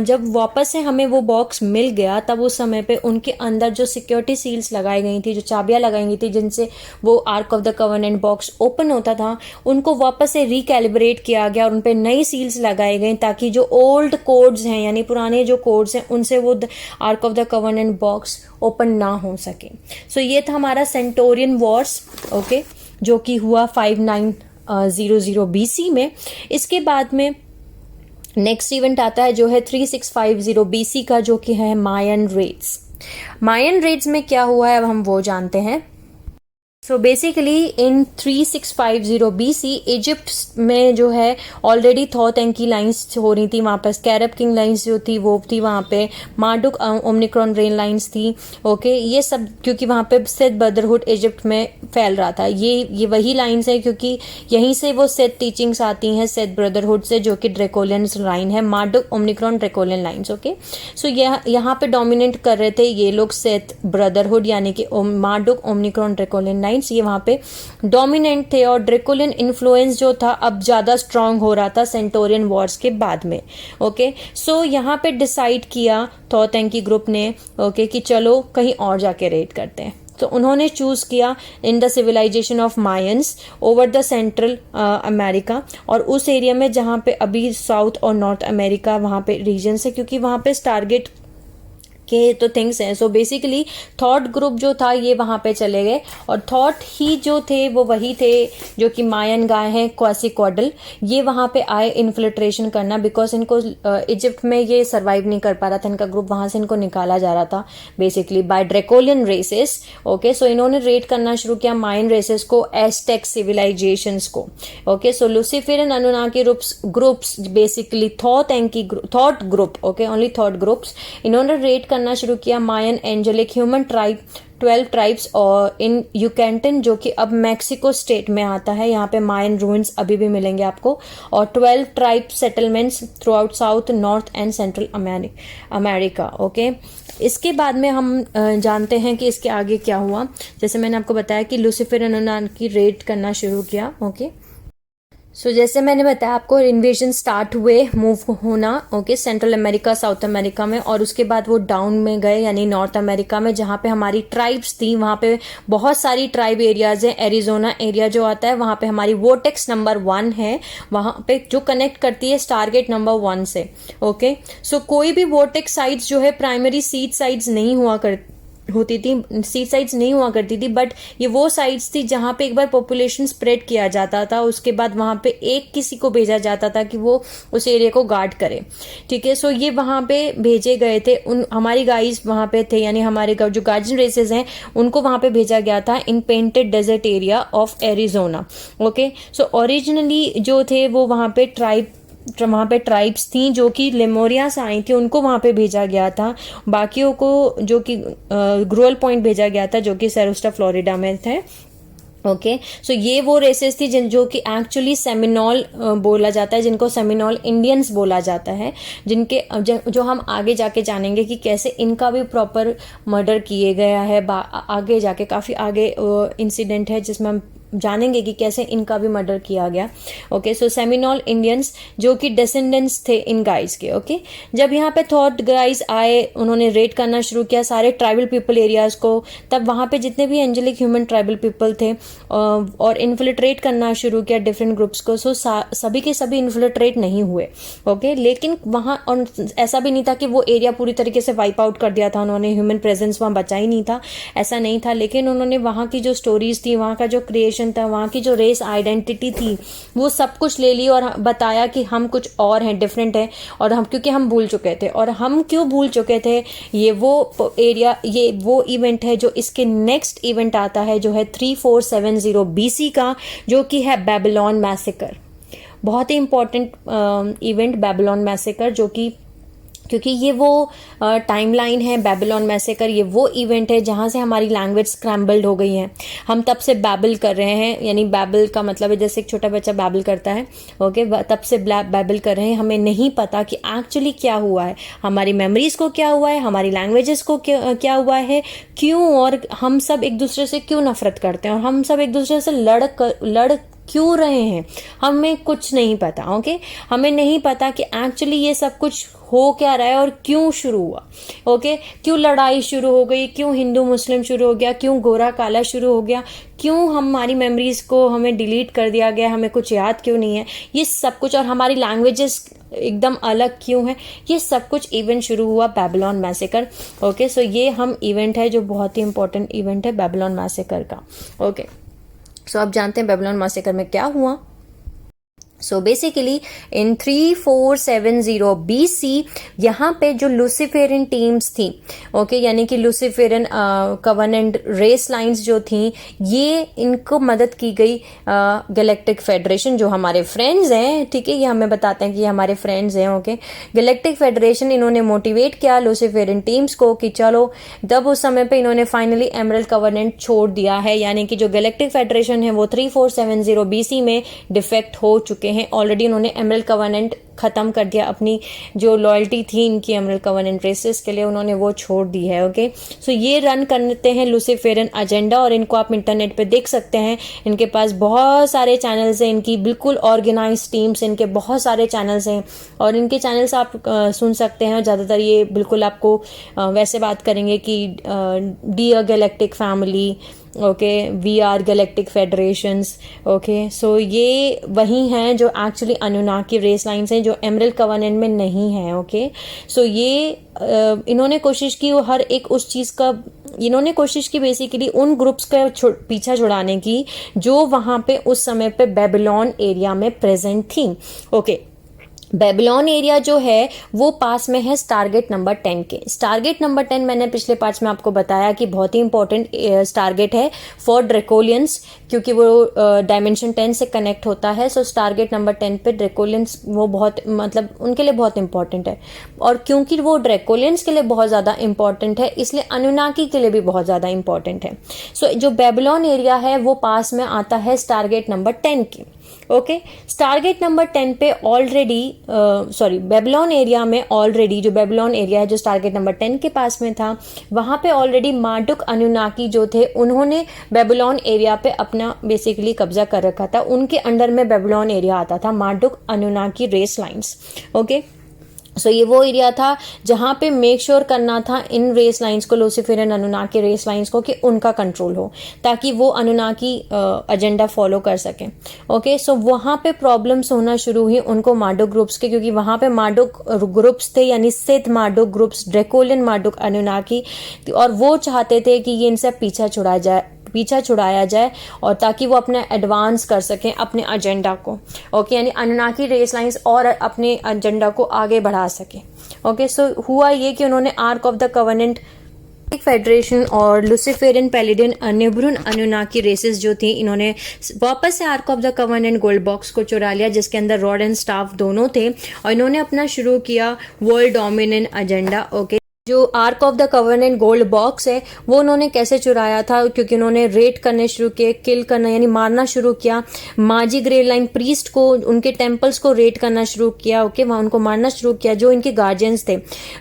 जब वापस से हमें वो बॉक्स मिल गया तब उस समय पे उनके अंदर जो सिक्योरिटी सील्स लगाई गई थी, जो चाबियां लगाई गई थी जिनसे वो arc of the covenant box open होता था, उनको वापस से रिकैलिब्रेट किया गया और उन पे नई सील्स लगाई गई ताकि जो ओल्ड कोड्स हैं, यानी पुराने जो कोड्स हैं, उनसे वो arc of the covenant box open ना हो सके। सो ये था हमारा सेंटोरियन वॉर्स। ओके, जो कि हुआ 5900 बीसी में। इसके बाद में नेक्स्ट इवेंट आता है जो है 3650 बीसी का, जो कि है मायन रेड्स। मायन रेड्स में क्या हुआ है अब हम वो जानते हैं। सो बेसिकली इन 3650 बीसी इजिप्ट में जो है ऑलरेडी थॉट एंड की लाइन्स हो रही थी, वहाँ पर स्कैरब किंग लाइन्स जो थी वो थी, वहाँ पे मार्डुक ओमनिक्रॉन रेन लाइन्स थी। ओके, ये सब क्योंकि वहाँ पे सेथ ब्रदरहुड इजिप्ट में फैल रहा था। ये वही लाइन्स है क्योंकि यहीं से वो सेथ टीचिंग्स आती हैं, सेथ ब्रदरहुड से, जो कि ड्रेकोलियन लाइन है, मार्डुक ओमनिक्रॉन ड्रेकोलियन लाइन्स। ओके, सो यहाँ पे डोमिनेट कर रहे थे ये लोग सेथ ब्रदरहुड, यानी कि मार्डुक ओमनिक्रॉन ड्रेकोलियन लाइन, ये वहां पे डोमिनेंट थे और ड्रेकोलियन इन्फ्लुएंस जो था अब ज्यादा स्ट्रांग हो रहा था सेंटोरियन वॉर्स के बाद में। ओके, सो यहाँ पे डिसाइड किया थॉटेंग की ग्रुप ने, ओके, कि चलो कहीं और जाके रेड करते हैं। तो उन्होंने चूज किया in the civilization of Mayans over the Central America, और उस एरिया में जहां पे अभी साउथ और नॉर्थ अमेरिका वहां पे रीजन है, क्योंकि वहां पे टारगेट के तो थिंग्स हैं। सो बेसिकली थॉट ग्रुप जो था ये वहां पे चले गए और थॉट ही जो थे वो वही थे जो कि मायन गाय हैं, क्वासिक्वाडल, ये वहां पे आए इन्फिल्ट्रेशन करना, बिकॉज इनको इजिप्ट में ये सर्वाइव नहीं कर पा रहा था, इनका ग्रुप वहां से इनको निकाला जा रहा था basically by Draconian races. Okay, so इन्होंने रेड करना शुरू किया मायन रेसेस को, एस्टेक सिविलाइजेशंस को। Okay, so Luciferian Anunnaki groups basically Thoth group, okay, only Thoth groups, इन्होंने रेड करना शुरू किया Mayan angelic human tribe 12 tribes और इन यूकेंटन, जो कि अब मैक्सिको स्टेट में आता है। यहाँ पे मायन रूइंस अभी भी मिलेंगे आपको, और 12 tribe settlements through out south, north and central America. Okay, इसके बाद में हम जानते हैं कि इसके आगे क्या हुआ। जैसे मैंने आपको बताया कि लूसीफेरियन अनुनाकी रेड करना शुरू किया। ओके, सो जैसे मैंने बताया आपको, इन्वेजन स्टार्ट हुए, मूव होना, okay, central America, south America में, और उसके बाद वो डाउन में गए यानी नॉर्थ अमेरिका में, जहाँ पे हमारी ट्राइब्स थी। वहाँ पे बहुत सारी ट्राइब एरियाज हैं। एरिजोना एरिया जो आता है वहाँ पे हमारी वोटेक्स नंबर 1 है, वहाँ पे जो कनेक्ट करती है टारगेट नंबर 1 से। ओके, सो कोई भी वोटेक्स साइट्स जो है प्राइमरी सीड साइट्स नहीं होती थी, सीड साइट्स नहीं हुआ करती थी, बट ये वो साइट्स थी जहां पे एक बार पॉपुलेशन स्प्रेड किया जाता था, उसके बाद वहां पे एक किसी को भेजा जाता था कि वो उस एरिया को गार्ड करे। ठीक है, सो ये वहां पे भेजे गए थे, हमारी गाइज वहां पे थे, यानी हमारे जो गार्जियन रेसेस हैं उनको वहां पे भेजा गया था in painted desert area of Arizona. Okay, so originally जो थे वो वहां पे ट्राइब वहाँ पे ट्राइब्स थी जो कि लेमोरिया से आई थी, उनको वहाँ पे भेजा गया था। बाकियों को जो कि ग्रोअल पॉइंट भेजा गया था जो कि सेरोस्टा फ्लोरिडा में थे। ओके सो ये वो रेसेस थी जो कि एक्चुअली सेमिनोल बोला जाता है, जिनको सेमिनोल इंडियंस बोला जाता है, जिनके जो हम आगे जाके जानेंगे कि कैसे इनका भी प्रॉपर मर्डर किए गया है। आगे जाके काफ़ी आगे इंसिडेंट है जिसमें हम जानेंगे कि कैसे इनका भी मर्डर किया गया। ओके सो सेमिनोल इंडियंस जो कि डिसेंडेंट्स थे इन गाइज के। ओके जब यहाँ पे थॉट गाइज आए, उन्होंने रेड करना शुरू किया सारे ट्राइबल पीपल एरियाज को, तब वहाँ पे जितने भी एंजेलिक ह्यूमन ट्राइबल पीपल थे और इन्फिल्ट्रेट करना शुरू किया डिफरेंट ग्रुप्स को। सो सभी के सभी इन्फिल्ट्रेट नहीं हुए। ओके लेकिन वहाँ और ऐसा भी नहीं था कि वो एरिया पूरी तरीके से वाइप आउट कर दिया था उन्होंने, ह्यूमन प्रेजेंस वहाँ बचा ही नहीं था, ऐसा नहीं था। लेकिन उन्होंने वहाँ की जो स्टोरीज थी, वहाँ का जो क्रिएशन था, वहाँ की जो रेस आइडेंटिटी थी, वो सब कुछ ले ली और बताया कि हम कुछ और हैं, डिफरेंट है। और हम क्योंकि हम भूल चुके थे, और हम क्यों भूल चुके थे, ये वो एरिया, ये वो इवेंट है जो इसके नेक्स्ट इवेंट आता है जो है 3470 BC का, जो कि है बेबीलोन मैसेकर। बहुत ही इंपॉर्टेंट इवेंट बेबीलोन मैसेकर, जो कि क्योंकि ये वो टाइमलाइन है बेबीलोन मैसेकर, ये वो इवेंट है जहाँ से हमारी लैंग्वेज स्क्रैम्बल्ड हो गई है। हम तब से बैबल कर रहे हैं, यानी बैबल का मतलब है जैसे एक छोटा बच्चा बैबल करता है। ओके तब से बैबल कर रहे हैं, हमें नहीं पता कि एक्चुअली क्या हुआ है, हमारी मेमोरीज को क्या हुआ है, हमारी लैंग्वेजेस को क्या हुआ है, क्यों, और हम सब एक दूसरे से क्यों नफरत करते हैं, और हम सब एक दूसरे से लड़ क्यों रहे हैं, हमें कुछ नहीं पता। ओके हमें नहीं पता कि एक्चुअली ये सब कुछ हो क्या रहा है और क्यों शुरू हुआ। ओके क्यों लड़ाई शुरू हो गई, क्यों हिंदू मुस्लिम शुरू हो गया, क्यों गोरा काला शुरू हो गया, क्यों हमारी मेमोरीज को हमें डिलीट कर दिया गया, हमें कुछ याद क्यों नहीं है, ये सब कुछ, और हमारी लैंग्वेजेस एकदम अलग क्यों है, ये सब कुछ इवेंट शुरू हुआ बेबीलोन मैसेकर। ओके सो ये हम इवेंट है जो बहुत ही इंपॉर्टेंट इवेंट है बेबीलोन मैसेकर का। ओके सो अब जानते हैं बेबीलोन मैसेकर में क्या हुआ। सो बेसिकली इन 3470 BC यहाँ पे जो लूसीफेरियन टीम्स थी, ओके यानी कि लूसीफेरियन कवर्नेंट रेस लाइंस जो थी, ये इनको मदद की गई गैलेक्टिक फेडरेशन, जो हमारे फ्रेंड्स हैं, ठीक है, ये हमें बताते हैं कि ये हमारे फ्रेंड्स हैं। ओके गैलेक्टिक फेडरेशन, इन्होंने मोटिवेट किया लूसीफेरियन टीम्स को कि चलो, तब उस समय पे इन्होंने फाइनली एमरल्ड कवर्नेंट छोड़ दिया है, यानी कि जो गैलेक्टिक फेडरेशन है वो 3470 BC में डिफेक्ट हो चुके हैं ऑलरेडी। उन्होंने एमरल्ड कवर्नेंट खत्म कर दिया, अपनी जो लॉयल्टी थी इनकी एमरल्ड कवर्नेंट रेसेस के लिए उन्होंने वो छोड़ दी है। ओके सो ये रन करते हैं लूसीफेरियन एजेंडा, और इनको आप इंटरनेट पे देख सकते हैं। इनके पास बहुत सारे चैनल्स हैं, इनकी बिल्कुल ऑर्गेनाइज टीम्स, इनके बहुत सारे चैनल्स हैं, और इनके चैनल्स आप सुन सकते हैं। ज़्यादातर ये बिल्कुल आपको वैसे बात करेंगे कि dear galactic family, okay we are galactic federations. Okay so ये वही हैं जो एक्चुअली अनुनाकी रेस लाइन्स हैं जो एमरल्ड कवर्नेंट में नहीं है। ओके सो ये इन्होंने कोशिश की, वो हर एक उस चीज़ का इन्होंने कोशिश की बेसिकली उन ग्रुप्स का पीछा छुड़ाने की जो वहाँ पे उस समय पे बेबीलोन एरिया में प्रेजेंट थी। ओके बेबीलोन एरिया जो है वो पास में है स्टारगेट नंबर 10 के। स्टारगेट नंबर 10 मैंने पिछले पार्ट में आपको बताया कि बहुत ही इंपॉर्टेंट स्टारगेट है फॉर ड्रेकोलियंस, क्योंकि वो डायमेंशन 10 से कनेक्ट होता है। सो स्टारगेट नंबर 10 पे ड्रेकोलियंस वो बहुत, मतलब उनके लिए बहुत इंपॉर्टेंट है, और क्योंकि वो ड्रेकोलियंस के लिए बहुत ज़्यादा इंपॉर्टेंट है, इसलिए अनुनाकी के लिए भी बहुत ज़्यादा इंपॉर्टेंट है। सो जो बेबीलोन एरिया है वो पास में आता है स्टारगेट नंबर 10 की। ओके स्टारगेट नंबर 10 पे ऑलरेडी बेबीलोन एरिया में ऑलरेडी, जो बेबीलोन एरिया है जो स्टारगेट नंबर 10 के पास में था, वहां पे ऑलरेडी मार्डुक अनुनाकी जो थे उन्होंने बेबीलोन एरिया पे अपना बेसिकली कब्जा कर रखा था। उनके अंडर में बेबीलोन एरिया आता था, Marduk Anunnaki race lines. Okay so ये वो एरिया था जहाँ पे मेक श्योर करना था इन रेस लाइंस को, लूसीफेरियन अनुनाकी रेस लाइंस को, कि उनका कंट्रोल हो ताकि वो अनुनाकी एजेंडा फॉलो कर सकें। ओके सो वहाँ पे प्रॉब्लम्स होना शुरू हुई उनको मार्डुक ग्रुप्स के, क्योंकि वहाँ पे मार्डुक ग्रुप्स थे, यानी सिथ मार्डुक ग्रुप्स, ड्रेकोलियन मार्डुक अनुनाकी, और वो चाहते थे कि ये इनसे पीछा छुड़ाया जाए और ताकि वो अपना एडवांस कर सकें अपने एजेंडा को। ओके यानी अनुनाकी रेस लाइंस और अपने एजेंडा को आगे बढ़ा सके। ओके सो हुआ ये कि उन्होंने arc of the covenant federation और लुसिफेरियन पैलिडियन नेब्रून अन्युनाकी रेसेस जो थी, इन्होंने वापस से arc of the covenant gold box को चुरा लिया, जिसके अंदर रॉड एंड स्टाफ दोनों थे, और इन्होंने अपना शुरू किया वर्ल्ड डोमिनेंट एजेंडा। ओके, जो ark of the covenant gold box है वो उन्होंने कैसे चुराया था, क्योंकि उन्होंने रेड करने शुरू किए, किल करना यानी मारना शुरू किया, माजी ग्रे लाइन प्रीस्ट को, उनके टेम्पल्स को रेड करना शुरू किया। ओके, वहां उनको मारना शुरू किया जो इनके गार्जियंस थे।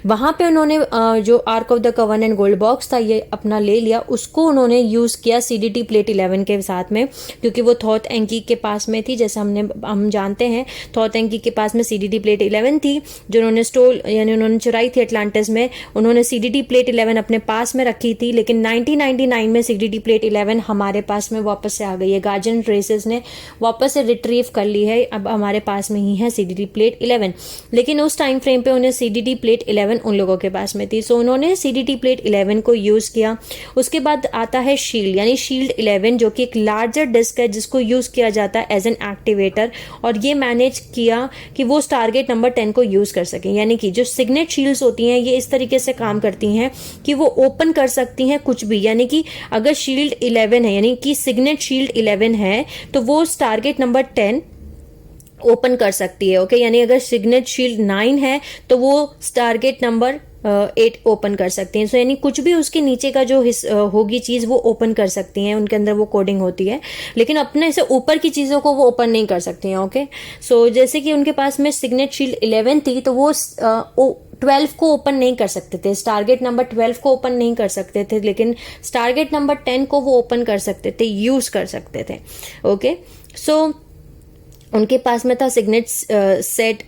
वहां पे उन्होंने जो ark of the covenant gold box था ये अपना ले लिया, उसको उन्होंने यूज किया CDT प्लेट 11 के साथ में, क्योंकि वो थॉथ एंकी के पास में थी। जैसे हम जानते हैं थॉथ एंकी के पास में CDT प्लेट 11 थी, जो उन्होंने स्टोल यानी उन्होंने चुराई थी अटलांटिस में। उन्होंने CDT प्लेट 11 अपने पास में रखी थी, लेकिन 1999 में CDT प्लेट 11 हमारे पास में वापस से आ गई है। गार्जियन रेसेस ने वापस से रिट्रीव कर ली है, अब हमारे पास में ही है CDT प्लेट 11। लेकिन उस टाइम फ्रेम पे उन्हें CDT प्लेट 11 उन लोगों के पास में थी, सो उन्होंने CDT प्लेट 11 को यूज किया। उसके बाद आता है शील्ड यानी शील्ड 11, जो कि एक लार्जर डिस्क है जिसको यूज किया जाता है एज एन एक्टिवेटर, और ये मैनेज किया कि वो टारगेट नंबर 10 को यूज कर सके। यानी कि जो सिग्नेट शील्ड्स होती हैं ये इस तरीके से काम करती हैं कि वो ओपन कर सकती हैं कुछ भी, यानी कि अगर शील्ड 11 है यानी कि सिग्नेट शील्ड 11 है तो वो टारगेट नंबर 10 ओपन कर सकती है। ओके, यानी अगर सिग्नेट शील्ड 9 है तो वो टारगेट नंबर 8 ओपन कर सकती हैं। सो यानी कुछ भी उसके नीचे का जो होगी चीज वो ओपन कर सकती हैं, उनके अंदर वो कोडिंग होती है, लेकिन अपने से ऊपर की चीजों को वो ओपन नहीं कर सकती हैं। ओके, सो जैसे कि उनके पास में सिग्नेट शील्ड 11 थी तो वो 12 को ओपन नहीं कर सकते थे, टारगेट नंबर 12 को ओपन नहीं कर सकते थे, लेकिन टारगेट नंबर 10 को वो ओपन कर सकते थे, यूज कर सकते थे। ओके, सो उनके पास में था signet set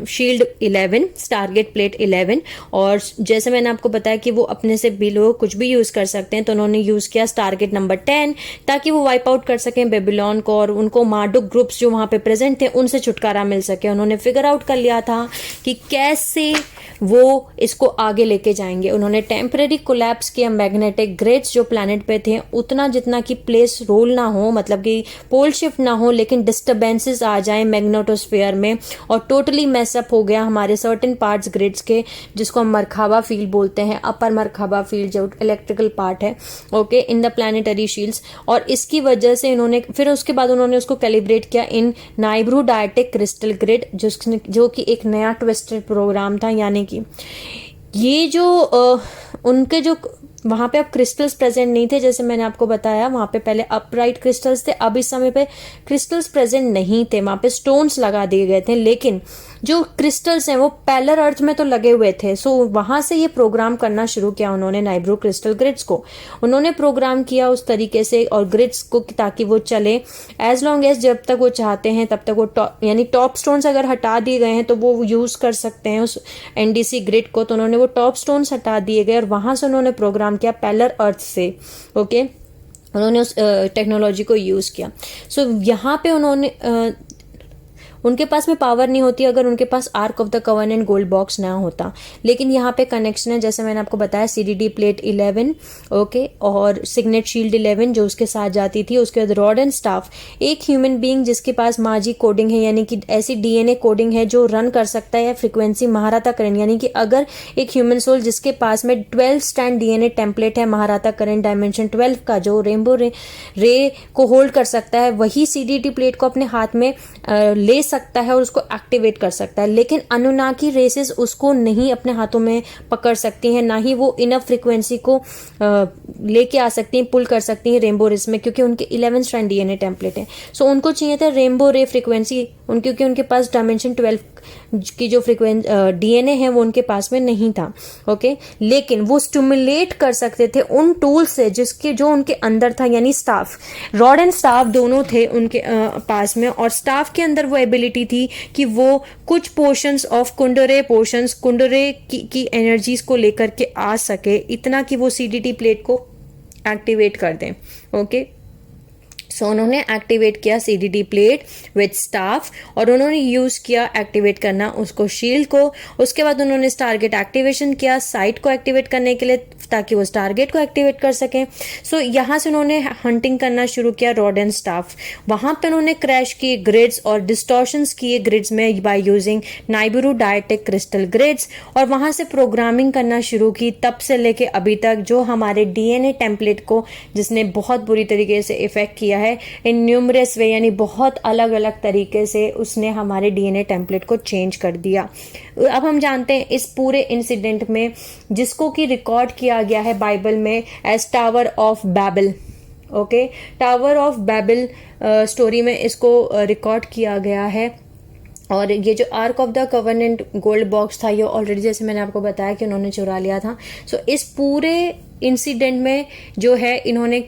shield 11, target plate 11, और जैसे मैंने आपको बताया कि वो अपने से बिलो कुछ भी यूज कर सकते हैं, तो उन्होंने यूज किया टारगेट नंबर 10 ताकि वो वाइप आउट कर सकें बेबीलोन को, और उनको मार्डुक ग्रुप्स जो वहां पे प्रेजेंट थे उनसे छुटकारा मिल सके। उन्होंने फिगर आउट कर लिया था कि कैसे वो इसको आगे लेके जाएंगे। उन्होंने टेम्परेरी कोलैप्स किया मैग्नेटिक ग्रिड्स जो प्लैनेट पे थे, उतना जितना कि प्लेस रोल ना हो, मतलब कि पोल शिफ्ट ना हो, लेकिन डिस्टर्बेंसेस आ जाए मैग्नेटोस्फेयर में, और टोटली मैसअप हो गया हमारे सर्टेन पार्ट्स ग्रिड्स के, जिसको हम मरखाबा फील्ड बोलते हैं, अपर मरखाबा फील्ड जो इलेक्ट्रिकल पार्ट है। Okay, in the planetary shields, और इसकी वजह से इन्होंने फिर उसके बाद उन्होंने उसको कैलिब्रेट किया इन नाइब्रू डायटिक क्रिस्टल ग्रिड, जो कि एक नया ट्विस्टेड प्रोग्राम था। यानी कि ये जो उनके जो वहां पे अब क्रिस्टल्स प्रेजेंट नहीं थे, जैसे मैंने आपको बताया वहां पे पहले अपराइट क्रिस्टल्स थे, अब इस समय पे क्रिस्टल्स प्रेजेंट नहीं थे, वहां पे स्टोन्स लगा दिए गए थे, लेकिन जो क्रिस्टल्स हैं वो पैरेलल अर्थ में तो लगे हुए थे। सो वहां से ये प्रोग्राम करना शुरू किया उन्होंने नाइब्रू क्रिस्टल ग्रिड्स को, उन्होंने प्रोग्राम किया उस तरीके से, और ग्रिड्स को ताकि वो चले एज लॉन्ग एज जब तक वो चाहते हैं तब तक वो यानी टॉप स्टोन्स अगर हटा दिए गए हैं तो वो यूज कर सकते हैं उस NDC ग्रिड को, तो उन्होंने वो टॉप स्टोन्स हटा दिए गए और वहां से उन्होंने प्रोग्राम किया पैरेलल अर्थ से। ओके, उन्होंने उस टेक्नोलॉजी को यूज किया। सो यहाँ पे उन्होंने उनके पास में पावर नहीं होती अगर उनके पास ark of the covenant gold box ना होता, लेकिन यहाँ पे कनेक्शन है, जैसे मैंने आपको बताया CDT प्लेट 11, ओके, और सिग्नेट शील्ड 11 जो उसके साथ जाती थी, उसके बाद रॉड एंड स्टाफ, एक ह्यूमन बीइंग जिसके पास माजी कोडिंग है, यानी कि ऐसी DNA कोडिंग है जो रन कर सकता है फ्रीक्वेंसी महाराता करंट, यानी कि अगर एक ह्यूमन सोल जिसके पास में 12 स्टैंड DNA टेम्पलेट है महाराता करंट डायमेंशन 12 का, जो रेनबो रे को होल्ड कर सकता है, वही CDT प्लेट को अपने हाथ में ले सकता है और उसको एक्टिवेट कर सकता है। लेकिन अनुनाकी रेसेस उसको नहीं अपने हाथों में पकड़ सकती हैं, ना ही वो इनफ फ्रीक्वेंसी को लेके आ सकती हैं, पुल कर सकती हैं रेनबो रेस में, क्योंकि उनके 11 स्ट्रैंड DNA टेम्पलेट है। सो उनको चाहिए था रेनबो रे फ्रीक्वेंसी, क्योंकि उनके पास डायमेंशन 12 की जो DNA है वो उनके पास में नहीं था। ओके, लेकिन वो स्टिमुलेट कर सकते थे उन टूल से जो उनके अंदर था, यानी स्टाफ, रॉड एंड स्टाफ दोनों थे उनके पास में, और स्टाफ के अंदर वो एबिलिटी थी कि वो कुछ पोर्शंस ऑफ कुंडरे की एनर्जीज को लेकर के आ सके, इतना कि वो CDT प्लेट को एक्टिवेट कर दें। ओके, उन्होंने एक्टिवेट किया CDT प्लेट विथ स्टाफ और उन्होंने यूज़ किया एक्टिवेट करना उसको शील्ड को। उसके बाद उन्होंने टारगेट एक्टिवेशन किया साइट को एक्टिवेट करने के लिए ताकि वो टारगेट को एक्टिवेट कर सकें। सो यहाँ से उन्होंने हंटिंग करना शुरू किया रॉड एंड स्टाफ। वहाँ पे उन्होंने क्रैश किए ग्रिड्स और डिस्टॉर्शंस किए ग्रिड्स में बाय यूजिंग नाइबिरू डायटेक क्रिस्टल ग्रिड्स और वहाँ से प्रोग्रामिंग करना शुरू की। तब से लेके अभी तक जो हमारे DNA टेम्पलेट को जिसने बहुत बुरी तरीके से इफेक्ट किया है इन न्यूमरस वे, यानी बहुत अलग अलग तरीके से उसने हमारे DNA टेम्पलेट को चेंज कर दिया। अब हम जानते हैं इस पूरे इंसिडेंट में जिसको कि रिकॉर्ड किया गया है बाइबल में as tower of Babel. Okay, tower of Babel story में इसको रिकॉर्ड किया गया है। और ये जो ark of the covenant gold box था ये ऑलरेडी जैसे मैंने आपको बताया कि उन्होंने चुरा लिया था। सो इस पूरे इंसिडेंट में जो है इन्होंने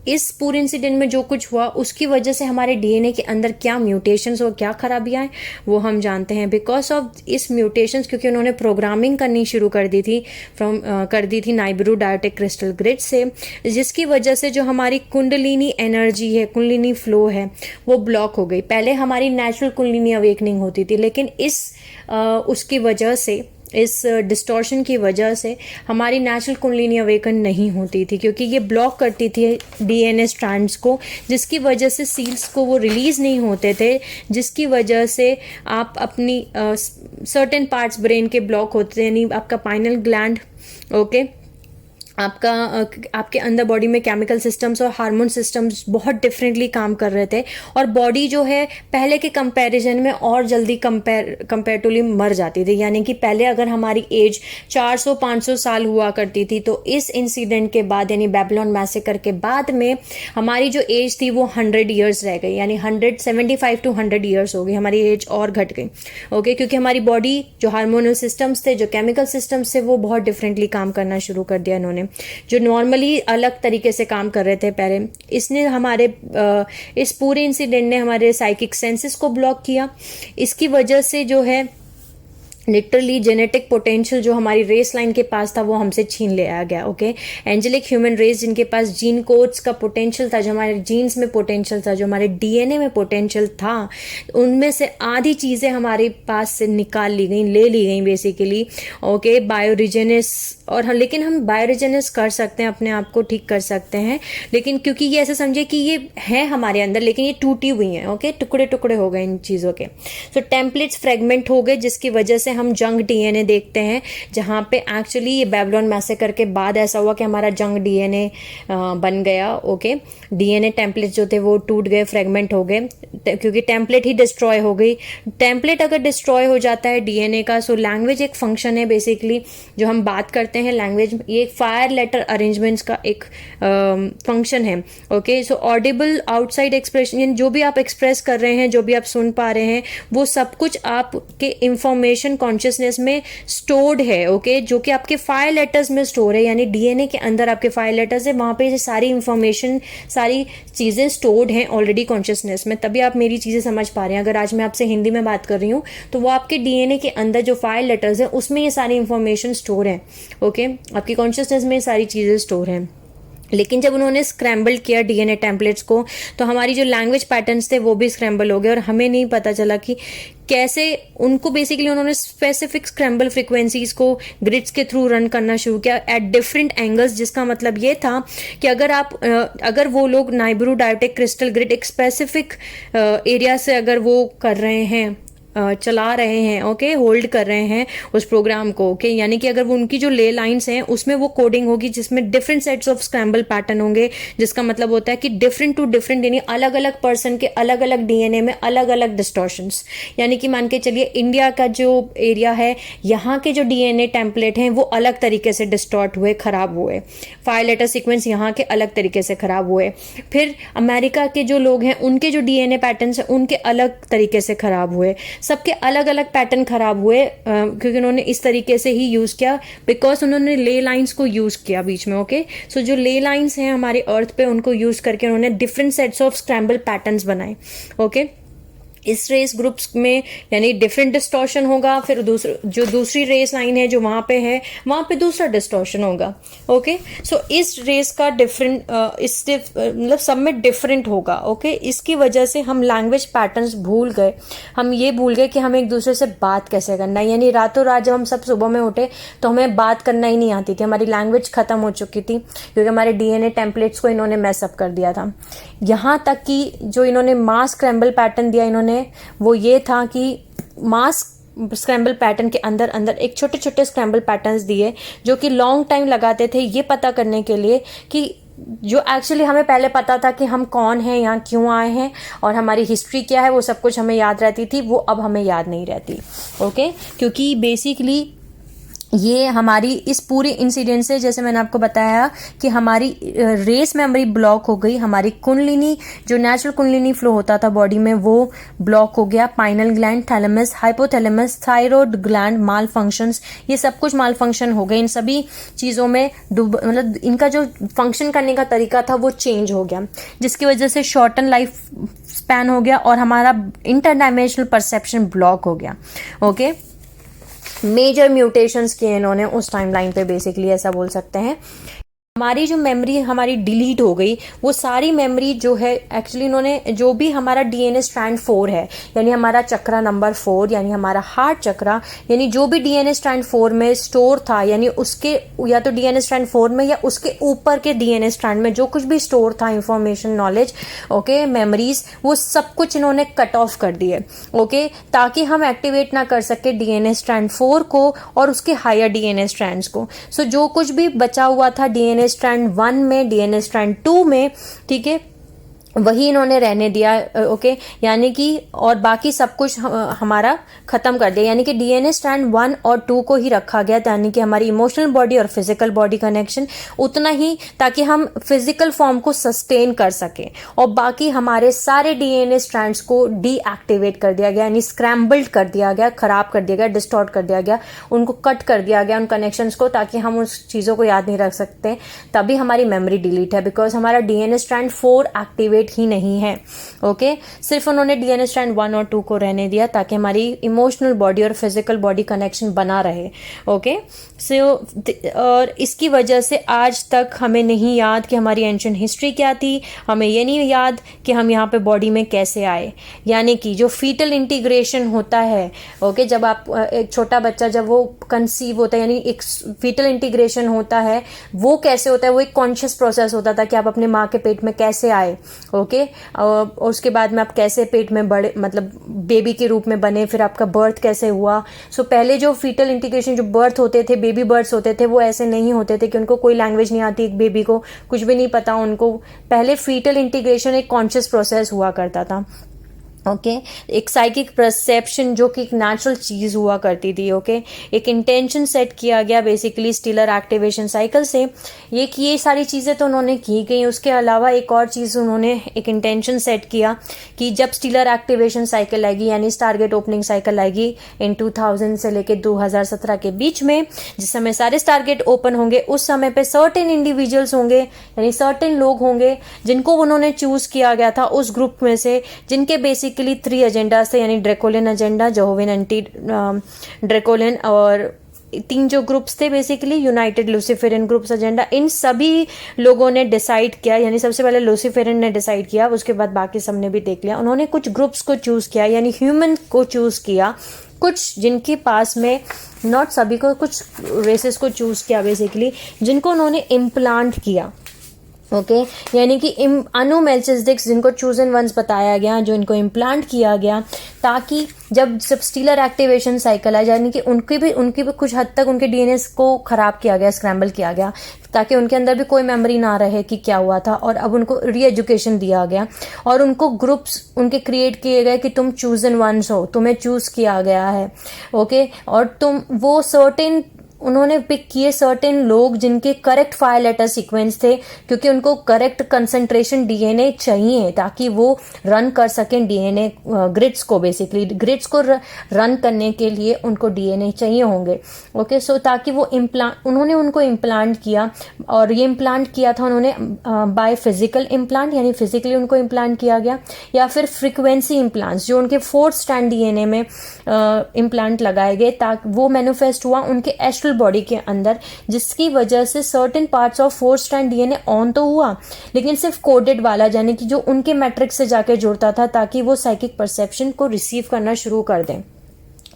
इस पूरे इंसिडेंट में जो कुछ हुआ उसकी वजह से हमारे DNA के अंदर क्या म्यूटेशंस और क्या खराबियां हैं वो हम जानते हैं। बिकॉज ऑफ इस म्यूटेशंस क्योंकि उन्होंने प्रोग्रामिंग करनी शुरू कर दी थी नाइबिरू डायटेक क्रिस्टल ग्रिड से, जिसकी वजह से जो हमारी कुंडलिनी एनर्जी है, कुंडलिनी फ्लो है वो ब्लॉक हो गई। पहले हमारी नेचुरल कुंडलिनी अवेकनिंग होती थी लेकिन उसकी वजह से इस डिस्टॉर्शन की वजह से हमारी नेचुरल कुंडलिनी अवेकन नहीं होती थी क्योंकि ये ब्लॉक करती थी DNA स्ट्रैंड्स को, जिसकी वजह से सील्स को वो रिलीज नहीं होते थे, जिसकी वजह से आप अपनी सर्टेन पार्ट्स ब्रेन के ब्लॉक होते थे, यानी आपका पाइनल ग्लैंड आपके अंदर बॉडी में केमिकल सिस्टम्स और हार्मोन सिस्टम्स बहुत डिफरेंटली काम कर रहे थे और बॉडी जो है पहले के कंपैरिजन में और जल्दी कंपैरेटिवली मर जाती थी। यानी कि पहले अगर हमारी एज 400-500 साल हुआ करती थी तो इस इंसिडेंट के बाद यानी बेबीलोन मैसेकर के बाद में हमारी जो एज थी वो 100 ईयर्स रह गई, यानी 175 to 100 ईयर्स हो गई, हमारी एज और घट गई। ओके, क्योंकि हमारी बॉडी जो हार्मोनल सिस्टम्स थे, जो केमिकल सिस्टम्स थे वो बहुत डिफरेंटली काम करना शुरू कर दिया इन्होंने, जो नॉर्मली अलग तरीके से काम कर रहे थे पहले। इसने हमारे इस पूरे इंसिडेंट ने हमारे साइकिक सेंसेस को ब्लॉक किया। इसकी वजह से जो है लिटरली जेनेटिक पोटेंशियल जो हमारी रेस लाइन के पास था वो हमसे छीन लिया गया। ओके, एंजेलिक ह्यूमन रेस जिनके पास जीन कोड्स का पोटेंशियल था, जो हमारे जीन्स में पोटेंशियल था, जो हमारे DNA में पोटेंशियल था, उनमें से आधी चीज़ें हमारे पास से निकाल ली गई, ले ली गई बेसिकली। ओके, बायोरिजेनेस और लेकिन हम बायोरिजेनेस कर सकते हैं, अपने आप को ठीक कर सकते हैं, लेकिन क्योंकि ये ऐसे समझे कि ये है हमारे अंदर लेकिन ये टूटी हुई हैं। ओके, टुकड़े टुकड़े हो गए इन चीज़ों के। तो टेम्पलेट्स फ्रेगमेंट हो गए जिसकी वजह से हम जंग DNA देखते हैं, जहां पे एक्चुअली ये बेबीलोन मैसेकर के बाद ऐसा हुआ कि हमारा जंग DNA बन गया। ओके, DNA टेम्पलेट जो थे वो टूट गए, फ्रेगमेंट हो गए क्योंकि टेम्पलेट ही डिस्ट्रॉय हो गई। टेम्पलेट अगर डिस्ट्रॉय हो जाता है DNA का, सो लैंग्वेज एक फंक्शन है बेसिकली जो हम बात करते हैं लैंग्वेज, ये एक फायर लेटर अरेंजमेंट्स का एक फंक्शन है। ओके, सो ऑडिबल आउटसाइड एक्सप्रेशन, जो भी आप एक्सप्रेस कर रहे हैं, जो भी आप सुन पा रहे हैं, वो सब कुछ आपके इंफॉर्मेशन कॉन्शियसनेस में स्टोर्ड है। ओके, जो कि आपके फायर लेटर्स में स्टोर है, यानी DNA के अंदर आपके फायर लेटर्स है, वहां पे सारी इंफॉर्मेशन, सारी चीजें स्टोर्ड हैं ऑलरेडी कॉन्शियसनेस में। तभी आप मेरी चीजें समझ पा रहे हैं। अगर आज मैं आपसे हिंदी में बात कर रही हूँ तो वो आपके DNA के अंदर जो फायर लेटर्स है उसमें ये सारी इंफॉर्मेशन स्टोर है। ओके, आपकी कॉन्शियसनेस में सारी चीजें स्टोर हैं। लेकिन जब उन्होंने स्क्रैम्बल किया DNA टेम्पलेट्स को तो हमारी जो लैंग्वेज पैटर्न्स थे वो भी स्क्रैम्बल हो गए और हमें नहीं पता चला कि कैसे उनको बेसिकली उन्होंने स्पेसिफिक स्क्रैम्बल फ्रीक्वेंसीज को ग्रिड्स के थ्रू रन करना शुरू किया एट डिफरेंट एंगल्स, जिसका मतलब ये था कि अगर वो लोग नाइबिरू डायटेक क्रिस्टल ग्रिड एक स्पेसिफिक एरिया से अगर वो कर रहे हैं, चला रहे हैं, ओके, होल्ड कर रहे हैं उस प्रोग्राम को, ओके, यानी कि अगर वो उनकी जो ले लाइंस हैं उसमें वो कोडिंग होगी जिसमें different sets of scramble pattern होंगे, जिसका मतलब होता है कि डिफरेंट टू डिफरेंट, यानी अलग अलग पर्सन के अलग अलग DNA में अलग अलग डिस्टॉर्शंस। यानी कि मान के चलिए इंडिया का जो एरिया है, यहाँ के जो DNA टेम्पलेट हैं वो अलग तरीके से डिस्टॉर्ट हुए, खराब हुए, फाइव लेटर सीक्वेंस यहाँ के अलग तरीके से खराब हुए। फिर अमेरिका के जो लोग हैं उनके जो DNA पैटर्न्स हैं उनके अलग तरीके से खराब हुए, सबके अलग अलग पैटर्न खराब हुए क्योंकि उन्होंने इस तरीके से ही यूज किया, बिकॉज उन्होंने ले लाइंस को यूज किया बीच में। ओके, सो जो ले लाइंस हैं हमारे अर्थ पे उनको यूज करके उन्होंने different sets of scramble patterns बनाए। ओके, इस रेस ग्रुप्स में यानी डिफरेंट डिस्टॉर्शन होगा, फिर दूसरी रेस लाइन है जो वहां पे है वहां पे दूसरा डिस्टॉर्शन होगा। ओके, सो इस रेस का डिफरेंट इससे मतलब सब में डिफरेंट होगा। ओके, इसकी वजह से हम लैंग्वेज पैटर्न्स भूल गए, हम ये भूल गए कि हमें एक दूसरे से बात कैसे करना है। यानी रातों रात जब हम सब सुबह में उठे तो हमें बात करना ही नहीं आती थी, हमारी लैंग्वेज खत्म हो चुकी थी क्योंकि हमारे डीएनए टेम्पलेट्स को इन्होंने मैसअप कर दिया था। यहाँ तक कि जो इन्होंने मास स्क्रैम्बल पैटर्न दिया इन्होंने, वो ये था कि मास स्क्रैम्बल पैटर्न के अंदर अंदर एक छोटे छोटे स्क्रैम्बल पैटर्न्स दिए जो कि लॉन्ग टाइम लगाते थे ये पता करने के लिए कि जो एक्चुअली हमें पहले पता था कि हम कौन हैं, यहाँ क्यों आए हैं और हमारी हिस्ट्री क्या है, वो सब कुछ हमें याद रहती थी, वो अब हमें याद नहीं रहती। ओके, क्योंकि बेसिकली ये हमारी इस पूरे इंसिडेंट से, जैसे मैंने आपको बताया कि हमारी रेस मेमोरी ब्लॉक हो गई, हमारी कुंडलिनी जो नेचुरल कुंडलिनी फ्लो होता था बॉडी में वो ब्लॉक हो गया। Pineal gland, thalamus, hypothalamus, thyroid gland malfunctions, ये सब कुछ माल फंक्शन हो गए। इन सभी चीज़ों में मतलब इनका जो फंक्शन करने का तरीका था वो चेंज हो गया, जिसकी वजह से शॉर्टन लाइफ स्पैन हो गया और हमारा इंटरडायमेंशनल परसेप्शन ब्लॉक हो गया। ओके, मेजर म्यूटेशंस किए इन्होंने उस टाइमलाइन पे, बेसिकली ऐसा बोल सकते हैं। हमारी जो मेमोरी हमारी डिलीट हो गई, वो सारी मेमोरी जो है एक्चुअली इन्होंने जो भी हमारा डीएनए स्ट्रैंड 4 है, यानी हमारा चक्रा नंबर 4, यानी हमारा हार्ट चक्रा, यानी जो भी डीएनए स्ट्रैंड 4 में स्टोर था, यानी उसके या तो डीएनए स्ट्रैंड 4 में या उसके ऊपर के डीएनए स्ट्रैंड में जो कुछ भी स्टोर था इंफॉर्मेशन, नॉलेज, ओके, मेमोरीज, वो सब कुछ इन्होंने कट ऑफ कर दिए। ओके, ताकि हम एक्टिवेट ना कर सके डीएनए स्ट्रैंड 4 को और उसके हायर डीएनए स्ट्रैंड्स को। सो जो कुछ भी बचा हुआ था डीएनए स्ट्रैंड 1 में, डीएनए स्ट्रैंड 2 में, ठीक है, वही इन्होंने रहने दिया। ओके, यानी कि और बाकी सब कुछ हमारा खत्म कर दिया, यानी कि डीएनए स्ट्रैंड 1 और 2 को ही रखा गया, यानी कि हमारी इमोशनल बॉडी और फिजिकल बॉडी कनेक्शन उतना ही, ताकि हम फिजिकल फॉर्म को सस्टेन कर सके, और बाकी हमारे सारे डीएनए स्ट्रैंड्स को डीएक्टिवेट कर दिया गया, यानी स्क्रैम्बल्ड कर दिया गया, खराब कर दिया गया, डिस्टॉर्ट कर दिया गया, उनको कट कर दिया गया उन कनेक्शंस को, ताकि हम उस चीज़ों को याद नहीं रख सकते। तभी हमारी मेमोरी डिलीट है, बिकॉज हमारा डीएनए स्ट्रैंड 4 एक्टिवेट ही नहीं है। ओके, सिर्फ उन्होंने डीएनए स्ट्रैंड 1 और 2 को रहने दिया ताकि हमारी इमोशनल बॉडी और फिजिकल बॉडी कनेक्शन बना रहे। ओके, सो और इसकी वजह से आज तक हमें नहीं याद कि हमारी एंशिएंट हिस्ट्री क्या थी, हमें ये नहीं याद कि हम यहाँ पे बॉडी में कैसे आए। यानी कि जो फीटल इंटीग्रेशन होता है, ओके, जब आप एक छोटा बच्चा जब वो कंसीव होता है, यानी एक फीटल इंटीग्रेशन होता है, वो कैसे होता है, वो एक कॉन्शियस प्रोसेस होता था कि आप अपने माँ के पेट में कैसे आए। ओके, और उसके बाद में आप कैसे पेट में बड़े, मतलब बेबी के रूप में बने, फिर आपका बर्थ कैसे हुआ। सो पहले जो फीटल इंटीग्रेशन जो बर्थ होते थे, बेबी बर्थ होते थे, वो ऐसे नहीं होते थे कि उनको कोई लैंग्वेज नहीं आती, एक बेबी को कुछ भी नहीं पता उनको। पहले फीटल इंटीग्रेशन एक कॉन्शियस प्रोसेस हुआ करता था। ओके, एक साइकिक परसेप्शन जो कि एक नेचुरल चीज़ हुआ करती थी। ओके, एक इंटेंशन सेट किया गया बेसिकली स्टीलर एक्टिवेशन साइकिल से। ये सारी चीज़ें तो उन्होंने की गई, उसके अलावा एक और चीज़ उन्होंने एक इंटेंशन सेट किया कि जब स्टीलर एक्टिवेशन साइकिल आएगी, यानी स्टारगेट ओपनिंग साइकिल आएगी इन 2000 से लेके 2017 के बीच में, जिस समय सारे स्टारगेट ओपन होंगे, उस समय पे सर्टेन इंडिविजुअल्स होंगे, यानी सर्टेन लोग होंगे जिनको उन्होंने चूज किया गया था उस ग्रुप में से, जिनके बेसिकली 3 एजेंडा थे, यानी ड्रैकोलियन एजेंडा, जेहोविन एंटी ड्रैकोलियन, और 3 जो ग्रुप्स थे बेसिकली यूनाइटेड लूसीफेरियन ग्रुप्स एजेंडा। इन सभी लोगों ने डिसाइड किया, यानी सबसे पहले लूसीफेरियन ने डिसाइड किया, उसके बाद बाकी सबने भी देख लिया। उन्होंने कुछ ग्रुप्स को चूज किया, यानी ह्यूमन को चूज किया, कुछ जिनके पास में, नॉट सभी को, कुछ रेसेस को चूज किया बेसिकली, जिनको उन्होंने इम्प्लांट किया। ओके, यानी कि अनु मेल्चिसडिक्स, जिनको चूजन वंस बताया गया, जो इनको इम्प्लांट किया गया, ताकि जब स्टीलर एक्टिवेशन साइकिल आए, यानी कि उनकी भी कुछ हद तक उनके डीएनए को खराब किया गया, स्क्रैम्बल किया गया, ताकि उनके अंदर भी कोई मेमोरी ना रहे कि क्या हुआ था। और अब उनको री एजुकेशन दिया गया और उनको ग्रुप्स उनके क्रिएट किए गए कि तुम चूजन वंस हो, तुम्हें चूज किया गया है। ओके, और तुम वो सर्टेन उन्होंने पिक किए सर्टेन लोग जिनके करेक्ट 5 लेटर सीक्वेंस थे, क्योंकि उनको करेक्ट कंसंट्रेशन डीएनए चाहिए ताकि वो रन कर सकें डीएनए ग्रिड्स को। बेसिकली ग्रिड्स को रन करने के लिए उनको डीएनए चाहिए होंगे। ओके, सो ताकि वो उन्होंने उनको इम्प्लांट किया, और ये इम्प्लांट किया था उन्होंने बाय फिजिकल इम्प्लांट, यानी फिजिकली उनको इम्प्लांट किया गया, या फिर फ्रीक्वेंसी इम्प्लांट्स जो उनके 4th स्ट्रैंड डीएनए में इम्प्लांट लगाए गए, ताकि वो मैनिफेस्ट हुआ उनके एस्ट्रल बॉडी के अंदर, जिसकी वजह से certain parts of 4th strand DNA on तो हुआ, लेकिन सिर्फ कोडेड वाला, यानी कि जो उनके मैट्रिक्स से जाके जुड़ता था, ताकि वो साइकिक परसेप्शन को रिसीव करना शुरू कर दें,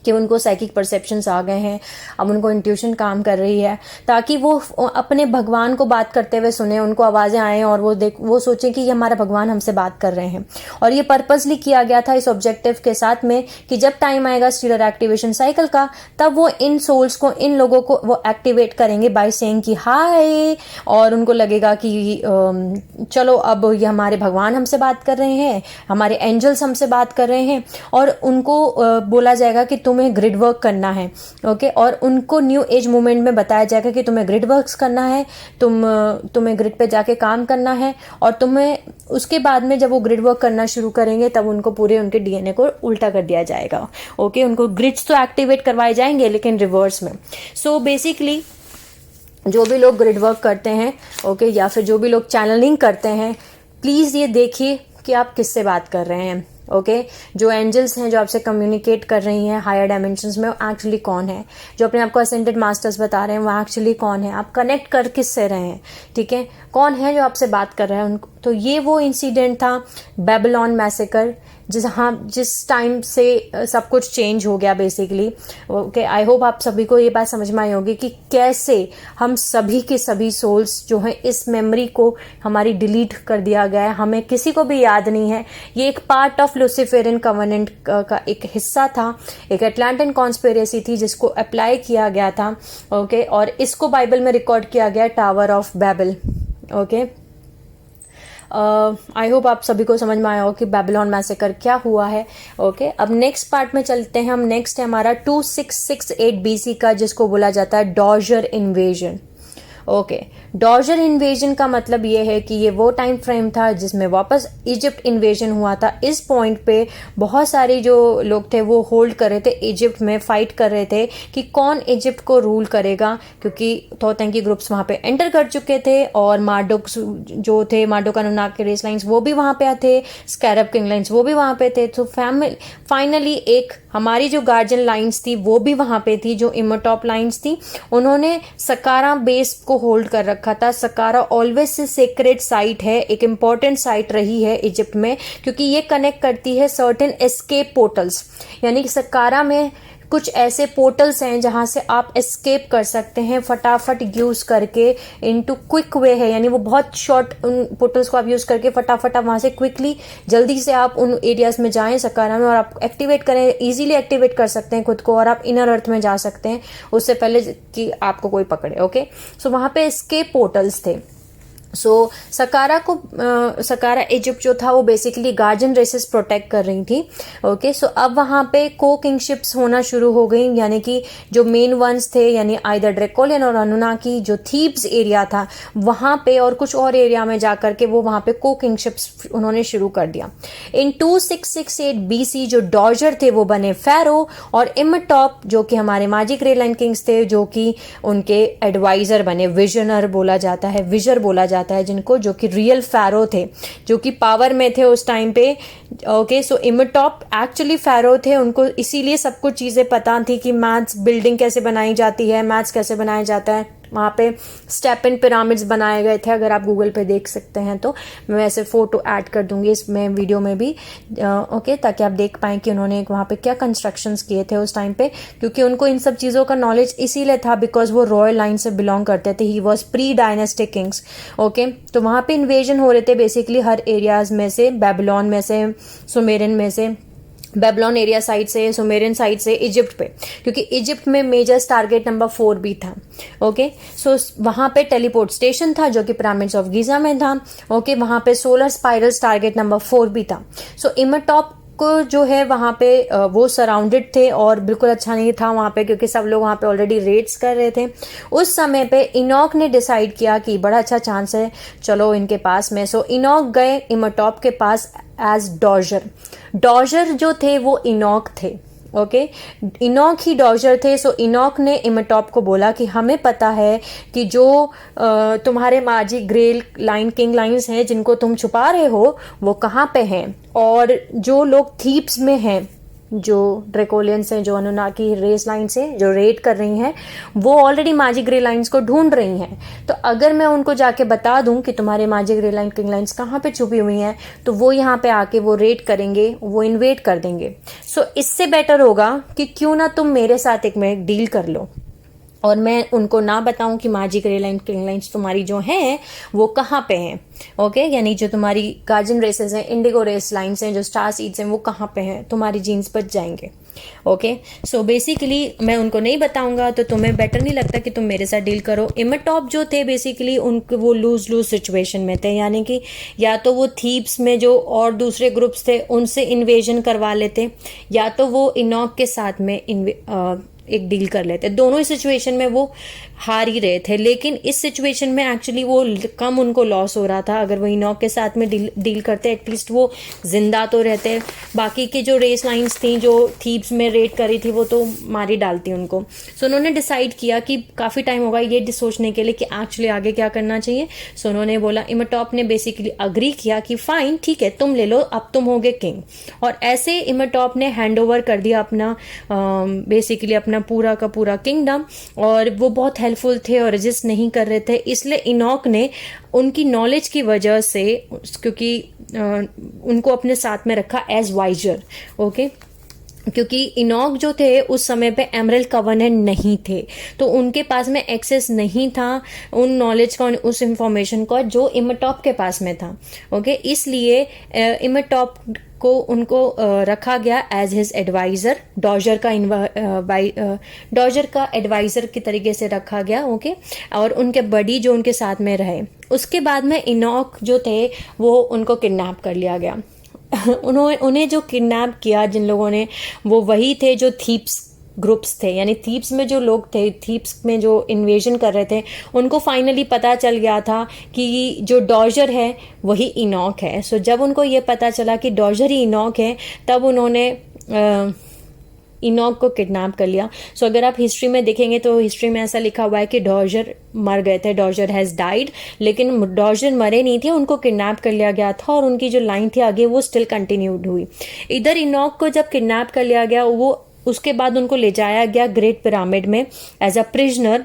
कि उनको साइकिक परसेप्शंस आ गए हैं, अब उनको इंट्यूशन काम कर रही है, ताकि वो अपने भगवान को बात करते हुए सुने, उनको आवाज़ें आएँ और वो सोचें कि ये हमारा भगवान हमसे बात कर रहे हैं। और ये पर्पसली किया गया था इस ऑब्जेक्टिव के साथ में कि जब टाइम आएगा स्टीलर एक्टिवेशन साइकिल का, तब वो इन सोल्स को, इन लोगों को वो एक्टिवेट करेंगे बाय सेइंग कि हाय, और उनको लगेगा कि चलो अब ये हमारे भगवान हमसे बात कर रहे हैं, हमारे एंजल्स हमसे बात कर रहे हैं, और उनको बोला जाएगा कि तुम्हें ग्रिड वर्क करना है। ओके, और उनको न्यू एज मूवमेंट में बताया जाएगा कि तुम्हें ग्रिड वर्क्स करना है, तुम्हें ग्रिड पे जाके काम करना है, और तुम्हें उसके बाद में जब वो ग्रिड वर्क करना शुरू करेंगे तब उनको पूरे उनके डीएनए को उल्टा कर दिया जाएगा। ओके, उनको ग्रिड्स तो एक्टिवेट करवाए जाएंगे लेकिन रिवर्स में। सो बेसिकली जो भी लोग ग्रिड वर्क करते हैं, ओके, या फिर जो भी लोग चैनलिंग करते हैं, प्लीज़ ये देखिए कि आप किससे बात कर रहे हैं। ओके, जो एंजल्स हैं जो आपसे कम्युनिकेट कर रही हैं हायर डायमेंशंस में, वो एक्चुअली कौन है, जो अपने आप को असेंडेड मास्टर्स बता रहे हैं वो एक्चुअली कौन है, आप कनेक्ट कर किससे रहे हैं, ठीक है, कौन है जो आपसे बात कर रहा है उनको। तो ये वो इंसिडेंट था बेबीलोन मैसेकर, जिस टाइम से सब कुछ चेंज हो गया बेसिकली। ओके, आई होप आप सभी को ये बात समझ में आई होगी कि कैसे हम सभी के सभी सोल्स जो हैं, इस मेमोरी को हमारी डिलीट कर दिया गया है, हमें किसी को भी याद नहीं है। ये एक पार्ट ऑफ लूसीफेरियन कवेनेंट का एक हिस्सा था, एक एटलांटिन कॉन्स्पिरेसी थी जिसको अप्लाई किया गया था। ओके, और इसको बाइबल में रिकॉर्ड किया गया tower of Babel. Okay, I hope आप सभी को समझ में आया हो कि बेबीलोन मैसेकर क्या हुआ है। ओके, अब नेक्स्ट पार्ट में चलते हैं हम। नेक्स्ट है हमारा 2668 BC का, जिसको बोला जाता है Dodger invasion. Okay, Dodger invasion का मतलब ये है कि ये वो टाइम फ्रेम था जिसमें वापस इजिप्ट इन्वेजन हुआ था। इस पॉइंट पे बहुत सारे जो लोग थे वो होल्ड कर रहे थे, इजिप्ट में फाइट कर रहे थे कि कौन इजिप्ट को रूल करेगा, क्योंकि थोतेंकी ग्रुप्स वहाँ पे एंटर कर चुके थे, और मार्डोक जो थे, मार्डोक अनुनाग के रेस लाइन्स वो भी वहाँ पे थे, स्कैरब किंग लाइन्स वो भी वहाँ पे थे। तो फाइनली एक हमारी जो गार्जियन लाइन्स थी वो भी वहाँ पे थी, जो इमोटॉप लाइन्स थी, उन्होंने सकारा बेस को होल्ड कर रखा था। सकारा ऑलवेज से सेक्रेट साइट है, एक इंपॉर्टेंट साइट रही है इजिप्ट में, क्योंकि ये कनेक्ट करती है सर्टेन एस्केप पोर्टल्स, यानी कि सकारा में कुछ ऐसे पोर्टल्स हैं जहां से आप एस्केप कर सकते हैं फटाफट यूज करके, इनटू क्विक वे है, यानी वो बहुत शॉर्ट, उन पोर्टल्स को आप यूज करके फटाफट आप वहां से क्विकली जल्दी से आप उन एरियाज में जाएं सकारा में, और आप एक्टिवेट करें, इजीली एक्टिवेट कर सकते हैं खुद को, और आप इनर अर्थ में जा सकते हैं उससे पहले कि आपको कोई पकड़े। ओके, सो वहां पे एस्केप पोर्टल्स थे। सो सकारा इजिप्ट जो था वो बेसिकली गार्जियन रेसेस प्रोटेक्ट कर रही थी। ओके, सो अब वहां पे को किंगशिप्स होना शुरू हो गई, यानी कि जो मेन वंस थे, यानी आइदर ड्रेकोलियन और अनुनाकी, जो थीब्स एरिया था वहां पे और कुछ और एरिया में जाकर के वो वहां पे को किंगशिप्स उन्होंने शुरू कर दिया। इन 2668 BC जो डॉजर थे वो बने फेरो, और इमटॉप जो कि हमारे मैजिक रेलाइन किंग्स थे, जो कि उनके एडवाइजर बने, विजनर बोला जाता है, विजर बोला जाता है जिनको, जो कि रियल फैरो थे, जो कि पावर में थे उस टाइम पे। ओके, सो इमटॉप एक्चुअली फैरो थे, उनको इसीलिए सब कुछ चीजें पता थी कि मैथ्स बिल्डिंग कैसे बनाई जाती है, मैथ्स कैसे बनाया जाता है। वहाँ पे स्टेप इन पिरामिड्स बनाए गए थे, अगर आप गूगल पे देख सकते हैं तो मैं वैसे फोटो ऐड कर दूंगी इसमें वीडियो में भी। ओके, ताकि आप देख पाएं कि उन्होंने वहाँ पे क्या कंस्ट्रक्शंस किए थे उस टाइम पे, क्योंकि उनको इन सब चीज़ों का नॉलेज इसीलिए था बिकॉज वो रॉयल लाइन से बिलोंग करते थे। He was pre dynastic Kings. Okay, तो वहाँ पे इन्वेजन हो रहे थे बेसिकली हर एरियाज में से, बेबीलोन में से, सुमेरियन में से, बेबीलोन एरिया साइड से, सुमेरियन साइड से, इजिप्ट पे, क्योंकि इजिप्ट में मेजर टारगेट नंबर 4 भी था। ओके, सो वहां पे टेलीपोर्ट स्टेशन था जो कि पिरामिड्स ऑफ गीजा में था। ओके, वहां पे सोलर स्पाइरल्स टारगेट नंबर 4 भी था। सो इमटॉप को जो है वहाँ पे वो सराउंडेड थे और बिल्कुल अच्छा नहीं था वहाँ पे, क्योंकि सब लोग वहाँ पे ऑलरेडी रेड्स कर रहे थे। उस समय पे इनॉक ने डिसाइड किया कि बड़ा अच्छा चांस है, चलो इनके पास में। सो इनॉक गए इमोटॉप के पास एज डॉजर। डॉजर जो थे वो इनॉक थे, ओके इनॉक ही डॉजर थे। सो इनॉक ने इमोटॉप को बोला कि हमें पता है कि जो तुम्हारे माजी ग्रे लाइन किंग लाइन्स हैं जिनको तुम छुपा रहे हो वो कहाँ पे हैं, और जो लोग थीप्स में हैं, जो ड्रेकोलियंस हैं, जो अनुनाकी रेस लाइन्स हैं जो रेड कर रही हैं, वो ऑलरेडी माजी ग्रे लाइन्स को ढूंढ रही हैं। तो अगर मैं उनको जाके बता दूं कि तुम्हारे माजी ग्रे लाइन किंग लाइन्स कहाँ पे छुपी हुई हैं, तो वो यहाँ पे आके वो रेड करेंगे, वो इन्वेड कर देंगे। सो इससे बेटर होगा कि क्यों ना तुम मेरे साथ एक डील कर लो और मैं उनको ना बताऊं कि माजी ग्रे लाइन किंग लाइन्स तुम्हारी जो हैं वो कहाँ पे हैं, ओके यानी जो तुम्हारी गार्जियन रेसेस हैं, इंडिगो रेस लाइन्स हैं, जो स्टार सीड्स हैं, वो कहाँ पे हैं, तुम्हारी जीन्स बच जाएंगे। ओके सो बेसिकली मैं उनको नहीं बताऊंगा, तो तुम्हें बेटर नहीं लगता कि तुम मेरे साथ डील करो। इमोटॉप जो थे बेसिकली उनको वो लूज सिचुएशन में थे, यानी कि या तो वो थीप्स में जो और दूसरे ग्रुप्स थे उनसे इन्वेजन करवा लेते, या तो वो इनॉक के साथ में एक डील कर लेते। दोनों ही सिचुएशन में वो हार ही रहे थे, लेकिन इस सिचुएशन में एक्चुअली वो कम उनको लॉस हो रहा था। अगर वो इनॉक के साथ में डील करते एटलीस्ट वो जिंदा तो रहते। बाकी की जो रेस लाइन्स थी जो थीप्स में रेड करी थी वो तो मारी डालती उनको। सो उन्होंने डिसाइड किया कि काफ़ी टाइम होगा ये सोचने के लिए कि एक्चुअली आगे क्या करना चाहिए। सो उन्होंने बोला, इमोटॉप ने बेसिकली अग्री किया कि फाइन ठीक है तुम ले लो, अब तुम होगे किंग। और ऐसे इमोटॉप ने हैंड ओवर कर दिया अपना बेसिकली अपना पूरा का पूरा किंगडम, और वो बहुत हेल्पफुल थे और रजिस्ट नहीं कर रहे थे। इसलिए इनॉक ने उनकी नॉलेज की वजह से, क्योंकि उनको अपने साथ में रखा एज वाइजर, ओके क्योंकि इनॉक जो थे उस समय पे एमरल्ड कवनेंट नहीं थे, तो उनके पास में एक्सेस नहीं था उन नॉलेज का, उस इंफॉर्मेशन का जो इमोटॉप के पास में था। ओके इसलिए इमोटॉप को उनको रखा गया एज हिज एडवाइजर, डॉजर का एडवाइजर की तरीके से रखा गया। ओके और उनके बडी जो उनके साथ में रहे। उसके बाद में इनॉक जो थे वो उनको किडनैप कर लिया गया। उन्हें जो किडनैप किया जिन लोगों ने, वो वही थे जो थीप्स ग्रुप्स थे, यानी थीप्स में जो लोग थे, थीप्स में जो इन्वेजन कर रहे थे, उनको फाइनली पता चल गया था कि जो डॉजर है वही इनॉक है। सो जब उनको ये पता चला कि डॉजर ही इनॉक है, तब उन्होंने इनॉक को किडनैप कर लिया। सो अगर आप हिस्ट्री में देखेंगे तो हिस्ट्री में ऐसा लिखा हुआ है कि डॉजर मर गए थे, डॉजर हैज डाइड, लेकिन डॉजर मरे नहीं थे, उनको किडनैप कर लिया गया था और उनकी जो लाइन थी आगे वो स्टिल कंटिन्यूड हुई। इधर इनॉक को जब किडनैप कर लिया गया, वो उसके बाद उनको ले जाया गया ग्रेट पिरामिड में एज अ प्रिजनर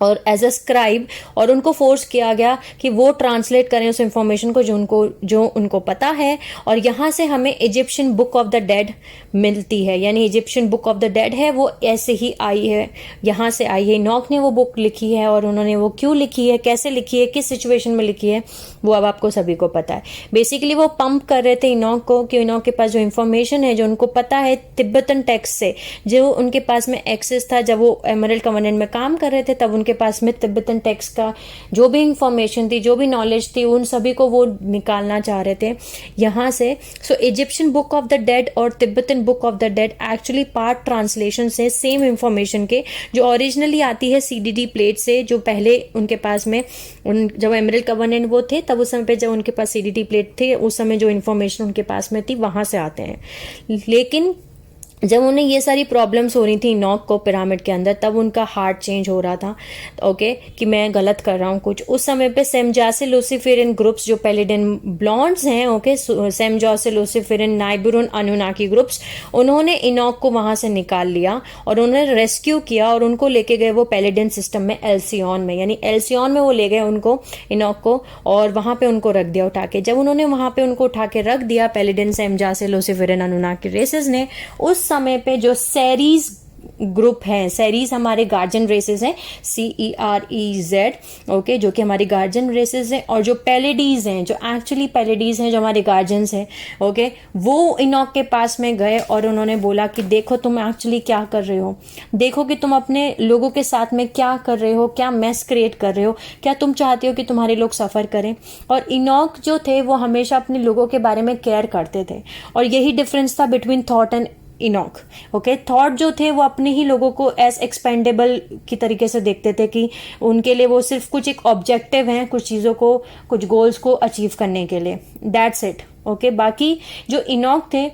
और एज अ स्क्राइब, और उनको फोर्स किया गया कि वो ट्रांसलेट करें उस इंफॉर्मेशन को जो उनको पता है। और यहाँ से हमें Egyptian book of the dead मिलती है, यानी Egyptian book of the dead है वो ऐसे ही आई है, यहाँ से आई है। इनॉक ने वो बुक लिखी है और उन्होंने वो क्यों लिखी है, कैसे लिखी है, किस सिचुएशन में लिखी है, वो अब आपको सभी को पता है। बेसिकली वो पंप कर रहे थे इनॉक को कि इनॉक के पास जो इन्फॉर्मेशन है, जो उनको पता है तिब्बतन टेक्स्ट से, जो उनके पास में एक्सेस था जब वो एमरल्ड कवनेंट में काम कर रहे थे, तब उनके पास में तिब्बतन टेक्स्ट का जो भी इंफॉर्मेशन थी, जो भी नॉलेज थी, उन सभी को वो निकालना चाह रहे थे यहाँ से। So Egyptian book of the dead और Tibetan book of the dead actually part translation से सेम इंफॉर्मेशन के, जो ओरिजिनली आती है सीडीडी प्लेट से, जो पहले उनके पास में जब एमरल्ड कवनेंट वो थे तब उस समय पे जब उनके पास सीडीडी प्लेट थे, उस समय जो इन्फॉर्मेशन उनके पास में थी वहां से आते हैं। लेकिन जब उन्हें ये सारी प्रॉब्लम्स हो रही थी इनॉक को पिरामिड के अंदर, तब उनका हार्ट चेंज हो रहा था, ओके कि मैं गलत कर रहा हूँ कुछ। उस समय पे सेमजासे लूसीफेरियन ग्रुप्स जो पैलेडियन ब्लॉन्ड्स हैं, ओके सेमजासे लूसीफेरियन नाइबुरुन अनुनाकी ग्रुप्स, उन्होंने इनॉक को वहां से निकाल लिया और उन्होंने रेस्क्यू किया और उनको लेके गए वो पैलेडियन सिस्टम में एल्सियन में, यानी एल्सियन में वो ले गए उनको इनॉक को और वहां पे उनको रख दिया उठा के। जब उन्होंने वहां पे उनको उठा के रख दिया पैलेडियन सेमजासे लूसीफेरियन अनुनाकी रेसेस ने, उस समय पे जो सेरीज ग्रुप हैं, सेरीज हमारे गार्जियन रेसेस हैं, CEREZ, ओके, जो कि हमारी गार्जियन रेसेस हैं। और जो पैलेडीज हैं, जो एक्चुअली पैलेडीज हैं, जो हमारे गार्जियंस हैं, ओके, वो इनॉक के पास में गए और उन्होंने बोला कि देखो तुम एक्चुअली क्या कर रहे हो, देखो कि तुम अपने लोगों के साथ में क्या कर रहे हो, क्या मैस क्रिएट कर रहे हो, क्या तुम चाहते हो कि तुम्हारे लोग सफ़र करें। और इनॉक जो थे वो हमेशा अपने लोगों के बारे में केयर करते थे, और यही डिफरेंस था between thought and Enoch, okay. Thought जो थे वो अपने ही लोगों को एज एक्सपेंडेबल की तरीके से देखते थे कि उनके लिए वो सिर्फ कुछ एक ऑब्जेक्टिव हैं, कुछ चीज़ों को, कुछ गोल्स को अचीव करने के लिए, दैट्स इट, ओके। बाकी जो इनॉक थे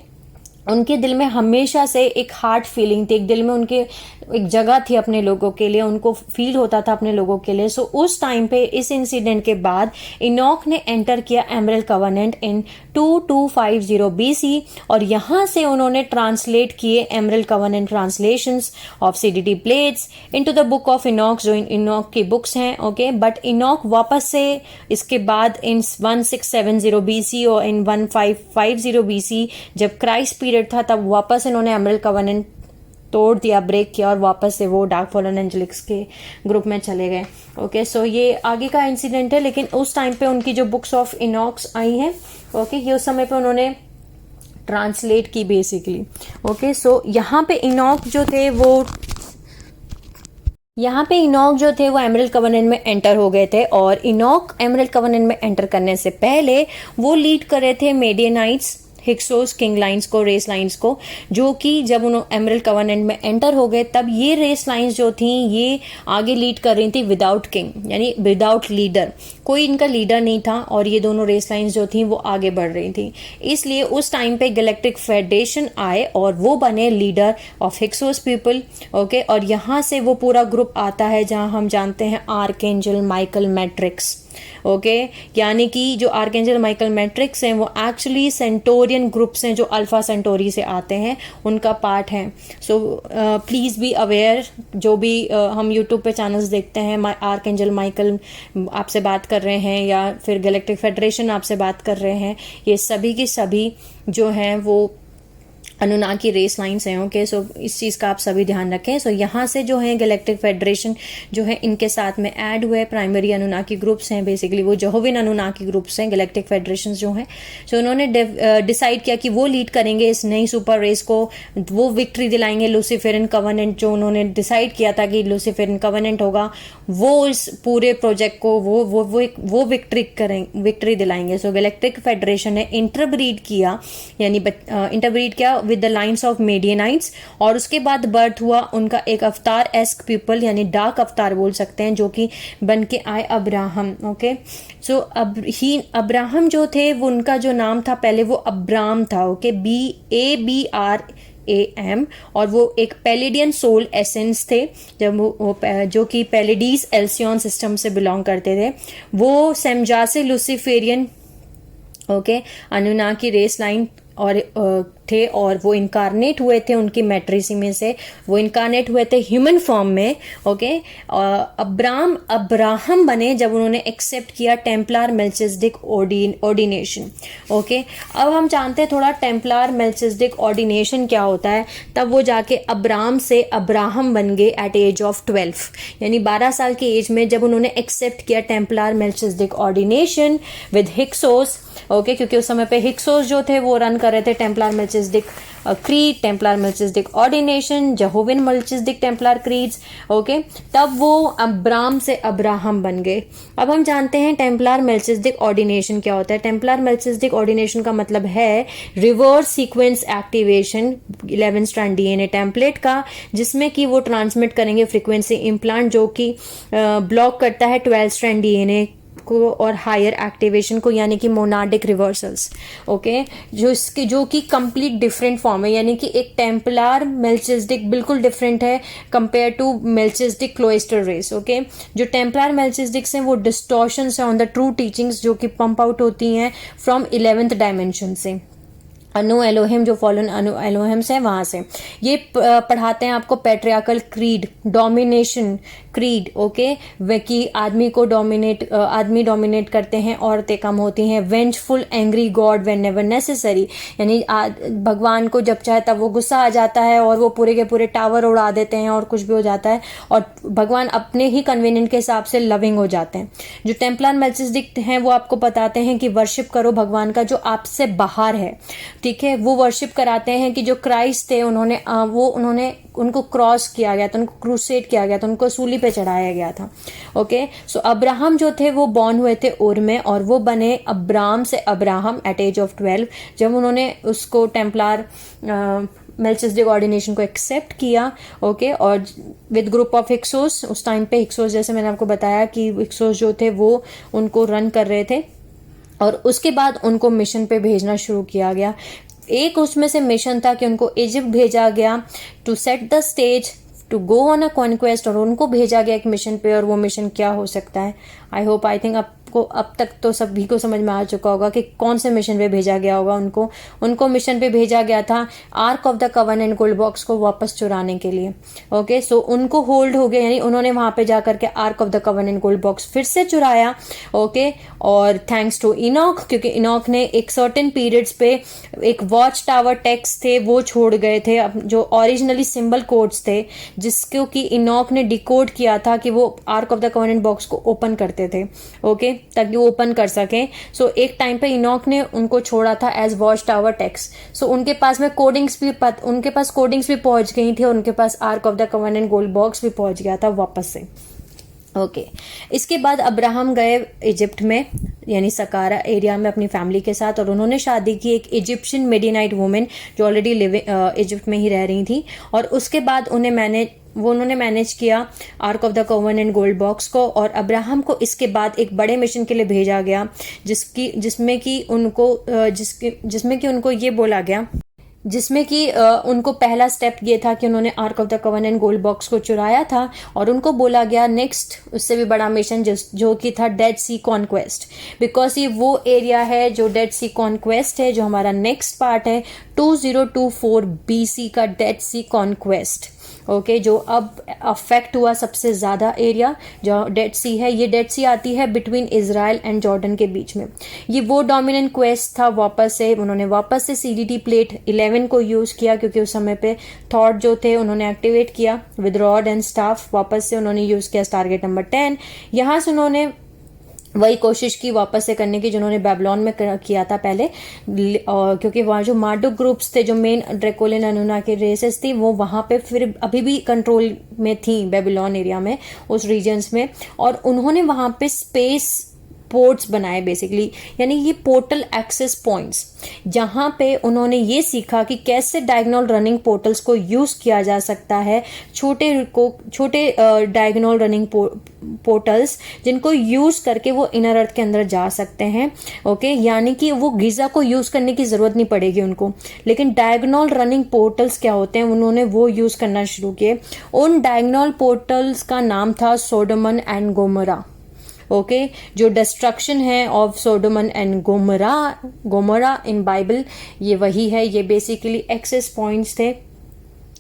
उनके दिल में हमेशा से एक हार्ट फीलिंग थी, एक दिल में उनके एक जगह थी अपने लोगों के लिए, उनको फील होता था अपने लोगों के लिए। सो उस टाइम पे, इस इंसिडेंट के बाद इनॉक ने एंटर किया एमरल्ड कवेनेंट इन 2250 BC, और यहाँ से उन्होंने ट्रांसलेट किए emerald covenant translations of CDT plates into the book of Enoch, जो इनॉक की बुक्स हैं, ओके। बट इनॉक वापस से इसके बाद इन 1670 BC और इन 1550 BC जब क्राइस्ट पीरियड था, तब वापस इन्होंने एमरल्ड कवेनेंट तोड़ दिया, ब्रेक किया, और वापस से वो डार्क फॉलन एंजेलिक्स के ग्रुप में चले गए, ओके। सो ये आगे का इंसिडेंट है, लेकिन उस टाइम पे उनकी जो बुक्स ऑफ इनॉक्स आई हैं, ओके, ये उस समय पे उन्होंने ट्रांसलेट की बेसिकली, ओके। सो यहाँ पे इनॉक जो थे वो एमरल्ड कवेनेंट में एंटर हो गए थे, और इनॉक एमरल्ड कवेनेंट में एंटर करने से पहले वो लीड कर रहे थे मेडियनाइट्स, हिक्सोस किंग लाइन्स को, रेस लाइन्स को, जो कि जब उन्होंने एमरल्ड कवेनेंट में एंटर हो गए तब ये रेस लाइन्स जो थी ये आगे लीड कर रही थी विदाउट किंग, यानी विदाउट लीडर, कोई इनका लीडर नहीं था, और ये दोनों रेस लाइन्स जो थी वो आगे बढ़ रही थी। इसलिए उस टाइम पे गैलेक्टिक फेडरेशन आए और वो बने leader of Hyksos people, okay. और यहाँ से वो पूरा ग्रुप आता है जहाँ हम जानते हैं आर्कएंजल माइकल मैट्रिक्स, ओके। यानी कि जो आर्कएंजल माइकल मैट्रिक्स हैं वो एक्चुअली सेंटोरियन ग्रुप्स हैं जो अल्फा सेंटोरी से आते हैं, उनका पार्ट है। सो प्लीज़ बी अवेयर, जो भी हम यूट्यूब पे चैनल्स देखते हैं, आर्कएंजल माइकल आपसे बात कर रहे हैं या फिर गैलेक्टिक फेडरेशन आपसे बात कर रहे हैं, ये सभी की सभी जो हैं वो अनुनाकी रेस लाइन्स हैं, ओके। सो इस चीज़ का आप सभी ध्यान रखें। सो यहाँ से जो है गैलेक्टिक फेडरेशन जो है इनके साथ में ऐड हुए, प्राइमरी अनुनाकी ग्रुप्स हैं, बेसिकली वो जहोविन अनुनाकी ग्रुप्स हैं, गैलेक्टिक फेडरेशन जो हैं। सो उन्होंने डिसाइड किया कि वो लीड करेंगे इस नई सुपर रेस को, वो विक्ट्री दिलाएंगे लूसीफेरन कवेनेंट, जो उन्होंने डिसाइड किया था कि लूसीफेरन कवेनेंट होगा, वो इस पूरे प्रोजेक्ट को वो विक्ट्री दिलाएंगे। सो गैलेक्टिक फेडरेशन ने इंटरब्रीड किया, यानी इंटरब्रीड किया विद द लाइन्स ऑफ मेडियनाइट्स, और उसके बाद बर्थ हुआ उनका एक अवतार एस्क पीपल, यानी डार्क अवतार बोल सकते हैं, जो कि बन के आए अब्राहम, ओके। सो अब्राहम जो थे वो उनका जो नाम था पहले वो अब्राम था, ओके, BABRAM, और वो एक पैलेडियन सोल एसेंस थे, जब वो जो कि पैलेडीज एल्सियन सिस्टम से बिलोंग करते थे। वो सेमजासे लूसीफेरियन, ओके, अनुनाकी रेस लाइन और थे, और वो इनकारनेट हुए थे, उनकी मैट्रिसी में से वो इनकारनेट हुए थे ह्यूमन फॉर्म में, ओके। अब्राहम बने जब उन्होंने एक्सेप्ट किया टेम्पलार मेल्चिसडिक ऑर्डिनेशन, ओके। अब हम जानते हैं थोड़ा टेम्पलार मेल्चिसडिक ऑर्डिनेशन क्या होता है। तब वो जाके अब्राम से अब्राहम बन गए एट एज ऑफ 12, यानी 12 साल की एज में जब उन्होंने एक्सेप्ट किया टेम्पलार मेल्चिसडिक ऑर्डिनेशन विद हिक्सोस, ओके, क्योंकि उस समय पे हिक्सोस जो थे वो रन कर रहे थे टेम्पलार मेल्चिसडिक क्रीड, टेम्पलार मेल्चिसडिक ऑर्डिनेशन, जहोविन मेल्चिसडिक टेम्पलार क्रीड्स, ओके। तब वो अब्राम से अब्राहम बन गए। अब हम जानते हैं टेम्पलार मेल्चिसडिक ऑर्डिनेशन क्या होता है। टेम्पलार मेल्चिसडिक ऑर्डिनेशन का मतलब है reverse sequence activation 11 strand DNA template का, जिसमें कि वो ट्रांसमिट करेंगे फ्रीक्वेंसी इम्प्लांट, जो कि ब्लॉक करता है 12 स्ट्रैंड DNA को और हायर एक्टिवेशन को, यानी कि मोनाडिक रिवर्सल्स, ओके, जो कि कंप्लीट डिफरेंट फॉर्म है, यानी कि एक टेम्पलार मेल्चिसडिक बिल्कुल डिफरेंट है कंपेयर टू मेल्चिसडिक क्लोइस्टर रेस, ओके। जो टेम्पलार मेल्चिसडिक्स हैं वो डिस्टॉर्शंस है ऑन द ट्रू टीचिंग्स, जो कि पंप आउट होती हैं फ्रॉम 11th डायमेंशन से, अनु एलोहिम, जो फॉलन अनु एलोहिम्स है वहां से ये पढ़ाते हैं आपको patriarchal creed, domination creed, okay, way कि आदमी डोमिनेट करते हैं, औरतें कम होती हैं, vengeful angry god when never necessary, यानी भगवान को जब चाहे तब वो गुस्सा आ जाता है और वो पूरे के पूरे टावर उड़ा देते हैं और कुछ भी हो जाता है, और भगवान अपने ही कन्वीनियंट के हिसाब से लविंग हो जाते हैं। जो टेम्पलर मेल्किसेडेक हैं वो आपको बताते हैं कि वर्शिप करो भगवान का जो आपसे बाहर है, ठीक है। वो वर्शिप कराते हैं कि जो क्राइस्ट थे उन्होंने उनको क्रॉस किया गया था, उनको क्रूसेड किया गया था, उनको सूली पे चढ़ाया गया था, ओके। सो अब्राहम जो थे वो बॉर्न हुए थे उर में, और वो बने अब्राम से अब्राहम एट एज ऑफ 12, जब उन्होंने उसको टेम्पलर मेल्किसेडेक ऑर्डिनेशन को एक्सेप्ट किया, ओके। और विद ग्रुप ऑफ हिक्सोस, उस टाइम पे हिक्सोस, जैसे मैंने आपको बताया कि हिक्सोस जो थे वो उनको रन कर रहे थे, और उसके बाद उनको मिशन पे भेजना शुरू किया गया। एक उसमें से मिशन था कि उनको इजिप्ट भेजा गया to set the stage to go on a conquest, और उनको भेजा गया एक मिशन पे, और वो मिशन क्या हो सकता है, आई थिंक आपको अब तक तो सभी को समझ में आ चुका होगा कि कौन से मिशन पे भेजा गया होगा उनको मिशन पे भेजा गया था arc of the covenant gold box को वापस चुराने के लिए, ओके। सो उनको होल्ड हो गया, यानी उन्होंने वहां पे जाकर के arc of the covenant gold box फिर से चुराया, ओके। और थैंक्स टू इनॉक, क्योंकि इनॉक ने एक सर्टेन पीरियड्स पे एक वॉच टावर टेक्स्ट थे वो छोड़ गए थे, जो ओरिजिनली सिंबल कोड्स थे, जिसको कि इनॉक ने डिकोड किया था कि वो arc of the covenant box को ओपन करते थे, ओके, ताकि वो ओपन कर सकें। सो एक टाइम पे इनॉक ने उनको छोड़ा था as watch tower text. So उनके पास कोडिंग्स भी पहुंच गई थी, और उनके पास ark of the covenant gold box भी पहुंच गया था वापस से, ओके। इसके बाद अब्राहम गए इजिप्ट में, यानी सकारा एरिया में अपनी फैमिली के साथ, और उन्होंने शादी की एक इजिप्शियन मिडिनाइट वुमेन जो ऑलरेडी इजिप्ट में ही रह रही थी, और उसके बाद उन्होंने मैनेज किया arc of the covenant gold box को। और अब्राहम को इसके बाद एक बड़े मिशन के लिए भेजा गया, जिसमें कि उनको ये बोला गया, जिसमें कि उनको पहला स्टेप ये था कि उन्होंने arc of the covenant gold box को चुराया था, और उनको बोला गया नेक्स्ट उससे भी बड़ा मिशन जो कि था डेड सी कॉन्क्वेस्ट, बिकॉज ये वो एरिया है जो डेड सी कॉन्क्वेस्ट है, जो हमारा नेक्स्ट पार्ट है 2024 BC का डेड सी कॉन्क्वेस्ट, ओके, जो अब अफेक्ट हुआ सबसे ज्यादा एरिया जो डेड सी है। ये डेड सी आती है बिटवीन इजराइल एंड जॉर्डन के बीच में। ये वो डोमिनेंट क्वेस्ट था, उन्होंने वापस से CDT प्लेट 11 को यूज किया, क्योंकि उस समय पे थॉट जो थे उन्होंने एक्टिवेट किया विद रॉड एंड स्टाफ, वापस से उन्होंने यूज किया टारगेट नंबर 10। यहां से उन्होंने वही कोशिश की वापस से करने की जिन्होंने बेबीलोन में किया था पहले, क्योंकि वहां जो मार्डुक ग्रुप्स थे, जो मेन ड्रेकोलिन अनुना के रेसेस थी, वो वहां पे फिर अभी भी कंट्रोल में थी बेबीलोन एरिया में, उस रीजन्स में, और उन्होंने वहां पे स्पेस पोर्ट्स बनाए बेसिकली, यानी ये पोर्टल एक्सेस पॉइंट्स, जहां पे उन्होंने ये सीखा कि कैसे डायगोनल रनिंग पोर्टल्स को यूज किया जा सकता है, छोटे डायगोनल रनिंग पोर्टल्स जिनको यूज करके वो इनर अर्थ के अंदर जा सकते हैं, ओके। यानी कि वो गीजा को यूज करने की जरूरत नहीं पड़ेगी उनको, लेकिन डायगोनल रनिंग पोर्टल्स क्या होते हैं उन्होंने वो यूज करना शुरू किए। उन डायगोनल पोर्टल्स का नाम था सोडोमन एंड गोमोरा, ओके, जो डिस्ट्रक्शन है of Sodom and Gomorrah in Bible, ये वही है। ये बेसिकली एक्सेस पॉइंट्स थे,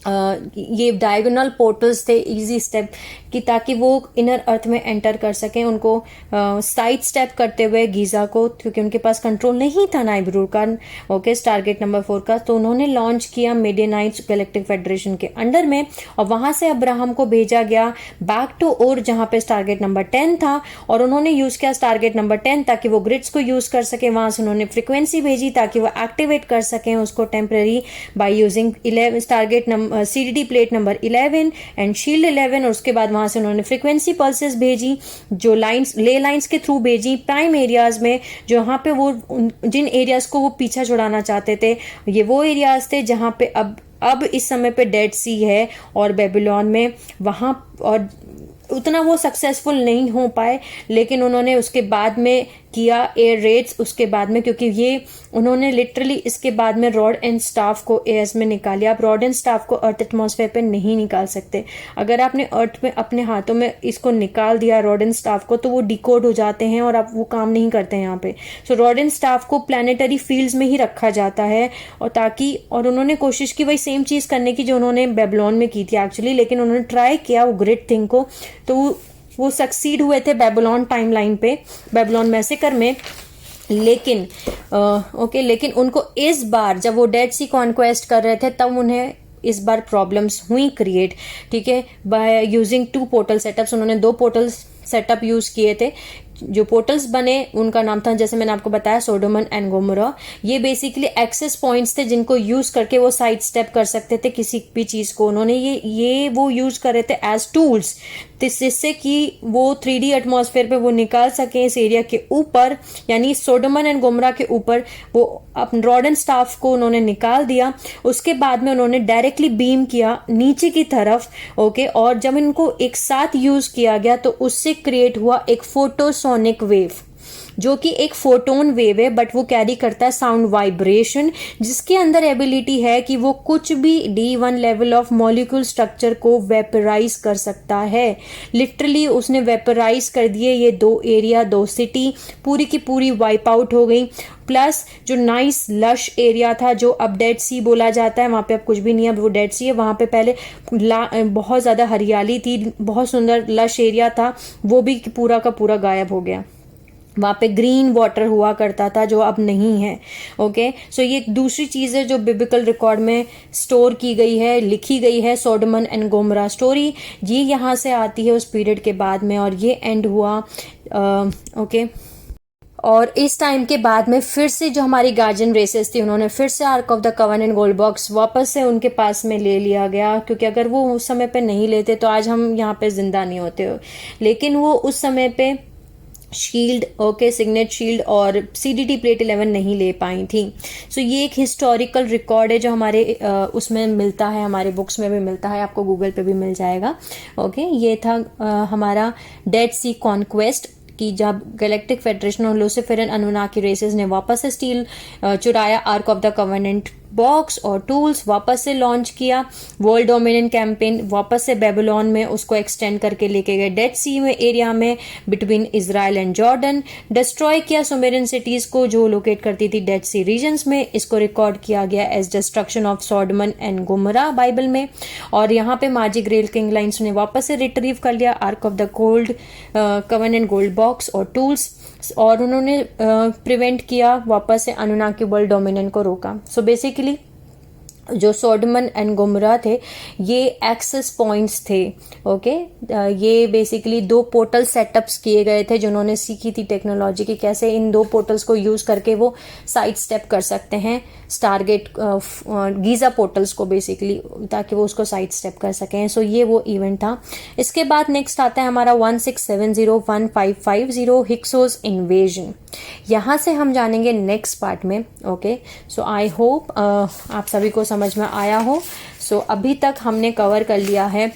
ये डायगोनल पोर्टल्स थे, इजी स्टेप कि ताकि वो इनर अर्थ में एंटर कर सकें, उनको साइड स्टेप करते हुए गीजा को, क्योंकि उनके पास कंट्रोल नहीं था नाइब्रूर का, ओके, टारगेट नंबर 4 का। तो उन्होंने लॉन्च किया मिडिनाइट्स गैलेक्टिक फेडरेशन के अंडर में, और वहां से अब्राहम को भेजा गया बैक टू उर, जहां पे टारगेट नंबर 10 था, और उन्होंने यूज किया टारगेट नंबर 10 ताकि वो ग्रिड्स को यूज कर सके। वहां से उन्होंने फ्रीक्वेंसी भेजी ताकि वो एक्टिवेट कर सकें उसको temporary by using target number CDT plate number 11 and shield 11, और उसके बाद वहां से उन्होंने फ्रीक्वेंसी पल्सेस भेजी, जो ले लाइंस के थ्रू भेजी प्राइम एरियाज में, जहां पे वो जिन एरियाज को वो पीछा छुड़ाना चाहते थे, ये वो एरियाज थे जहां पे अब इस समय पे डेड सी है और बेबीलोन में, वहां और उतना वो सक्सेसफुल नहीं हो पाए, लेकिन उन्होंने उसके बाद में किया एयर रेड्स उसके बाद में, क्योंकि ये उन्होंने लिटरली इसके बाद में रॉड एंड स्टाफ को एयर्स में निकाली। आप रॉड एंड स्टाफ को अर्थ एटमॉस्फेयर पे नहीं निकाल सकते। अगर आपने अर्थ में अपने हाथों में इसको निकाल दिया रॉड एंड स्टाफ को, तो वो डिकोड हो जाते हैं और आप वो काम नहीं करते हैं यहाँ पे। सो रॉड एंड स्टाफ को प्लैनेटरी फील्ड्स में ही रखा जाता है, और ताकि, और उन्होंने कोशिश की वही सेम चीज करने की जो उन्होंने बेबीलोन में की थी एक्चुअली, लेकिन उन्होंने ट्राई किया वो ग्रेट थिंग को, तो वो सक्सीड हुए थे बेबीलोन टाइमलाइन पे, बेबीलोन मैसेकर में। लेकिन लेकिन उनको इस बार जब वो डेड सी कॉन्क्वेस्ट कर रहे थे तब उन्हें इस बार प्रॉब्लम्स हुई क्रिएट, ठीक है, बाय यूजिंग 2 पोर्टल सेटअप्स। उन्होंने 2 पोर्टल सेटअप यूज किए थे। जो पोर्टल्स बने उनका नाम था, जैसे मैंने आपको बताया, सोडोमन एंड गोमोरा। ये बेसिकली एक्सेस पॉइंट्स थे जिनको यूज करके वो साइड स्टेप कर सकते थे किसी भी चीज को। उन्होंने ये वो यूज कर रहे थे एज टूल्स, जिससे कि वो 3D एटमॉस्फेयर पे वो निकाल सके इस एरिया के ऊपर, यानी सोडोमन एंड गोमोरा के ऊपर वो रॉड एंड स्टाफ को उन्होंने निकाल दिया। उसके बाद में उन्होंने डायरेक्टली बीम किया नीचे की तरफ, ओके, और जब इनको एक साथ यूज किया गया तो उससे क्रिएट हुआ एक फोटोसोनिक वेव, जो कि एक फोटोन वेव है, बट वो कैरी करता है साउंड वाइब्रेशन, जिसके अंदर एबिलिटी है कि वो कुछ भी D1 level of molecule structure को वेपराइज कर सकता है। लिटरली उसने वेपराइज कर दिए ये 2 एरिया, 2 सिटी पूरी की पूरी वाइप आउट हो गई। प्लस जो नाइस लश एरिया था, जो अब डेड सी बोला जाता है, वहां पे अब कुछ भी नहीं है, अब वो डेड सी है। वहां पे पहले बहुत ज्यादा हरियाली थी, बहुत सुंदर लश एरिया था, वो भी पूरा का पूरा गायब हो गया। वहाँ पे ग्रीन वाटर हुआ करता था जो अब नहीं है, ओके। सो ये एक दूसरी चीज़ है जो बिब्लिकल रिकॉर्ड में स्टोर की गई है, लिखी गई है। सोडोमन एंड गोमोरा स्टोरी ये यहाँ से आती है उस पीरियड के बाद में, और ये एंड हुआ, ओके। और इस टाइम के बाद में फिर से जो हमारी गार्जियन रेसेस थी, उन्होंने फिर से arc of the covenant gold box वापस से उनके पास में ले लिया गया, क्योंकि अगर वो उस समय पे नहीं लेते तो आज हम यहाँ पे जिंदा नहीं होते। लेकिन वो उस समय पे शील्ड, ओके, सिग्नेट शील्ड और CDT प्लेट 11 नहीं ले पाई थी। सो ये एक हिस्टोरिकल रिकॉर्ड है जो हमारे उसमें मिलता है, हमारे बुक्स में भी मिलता है, आपको गूगल पे भी मिल जाएगा, ओके। ये था हमारा डेड सी कॉन्क्वेस्ट कि जब गैलेक्टिक फेडरेशन और लूसिफेरन अनुनाकी रेसेस ने वापस से स्टील चुराया, arc of the covenant box और टूल्स वापस से लॉन्च किया, वर्ल्ड डोमिनियन कैंपेन वापस से बेबीलोन में उसको एक्सटेंड करके लेके गए डेड सी में एरिया में between Israel and Jordan, destroy किया सुमेरियन सिटीज को जो लोकेट करती थी डेड सी रीजन्स में। इसको रिकॉर्ड किया गया as destruction of Sodom and Gomorrah Bible में। और यहाँ पे माजी ग्रेल किंग लाइन्स ने वापस से रिट्रीव कर लिया arc of the gold covenant gold box और टूल्स, और उन्होंने प्रिवेंट किया वापस से अनुनाकी वर्ल्ड डोमिनियन को रोका। सो बेसिकली जो सोडोमन एंड गोमोरा थे ये एक्सेस पॉइंट्स थे, ओके। ये बेसिकली 2 पोर्टल सेटअप्स किए गए थे, जिन्होंने सीखी थी टेक्नोलॉजी की कैसे इन 2 पोर्टल्स को यूज करके वो साइड स्टेप कर सकते हैं स्टारगेट गीजा पोर्टल्स को बेसिकली, ताकि वो उसको साइड स्टेप कर सकें। सो ये वो इवेंट था। इसके बाद नेक्स्ट आता है हमारा 1670-1550 हिक्सोस इन्वेजन। यहाँ से हम जानेंगे नेक्स्ट पार्ट में, ओके। सो आई होप आप सभी को समझ में आया हो। सो अभी तक हमने कवर कर लिया है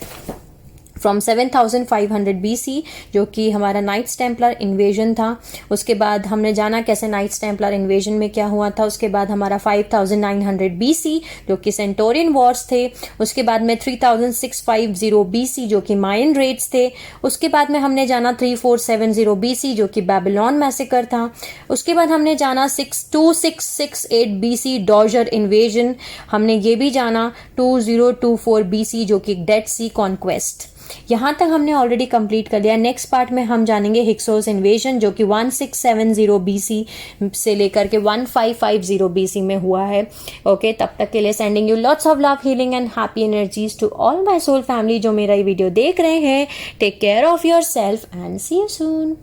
फ्रॉम 7500 BC, जो कि हमारा नाइट्स टेम्पलर इन्वेजन था। उसके बाद हमने जाना कैसे नाइट्स टेम्पलर इन्वेजन में क्या हुआ था। उसके बाद हमारा 5900 BC जो कि सेंटोरियन वॉर्स थे। उसके बाद में 3650 BC जो कि मायन रेड्स थे। उसके बाद में हमने जाना 3470 BC जो कि बेबीलोन मैसेकर था। उसके बाद हमने जाना 2668 BC डॉजर इन्वेजन। हमने ये भी जाना 2024 BC जो कि डेड सी कॉन्क्वेस्ट। यहां तक हमने ऑलरेडी कंप्लीट कर लिया। नेक्स्ट पार्ट में हम जानेंगे हिक्सोस इन्वेजन जो कि 1670 BC से लेकर के 1550 BC में हुआ है, ओके। तब तक के लिए sending you lots of love, healing and happy energies to all my soul family जो मेरा ये वीडियो देख रहे हैं। Take care of yourself and see you soon.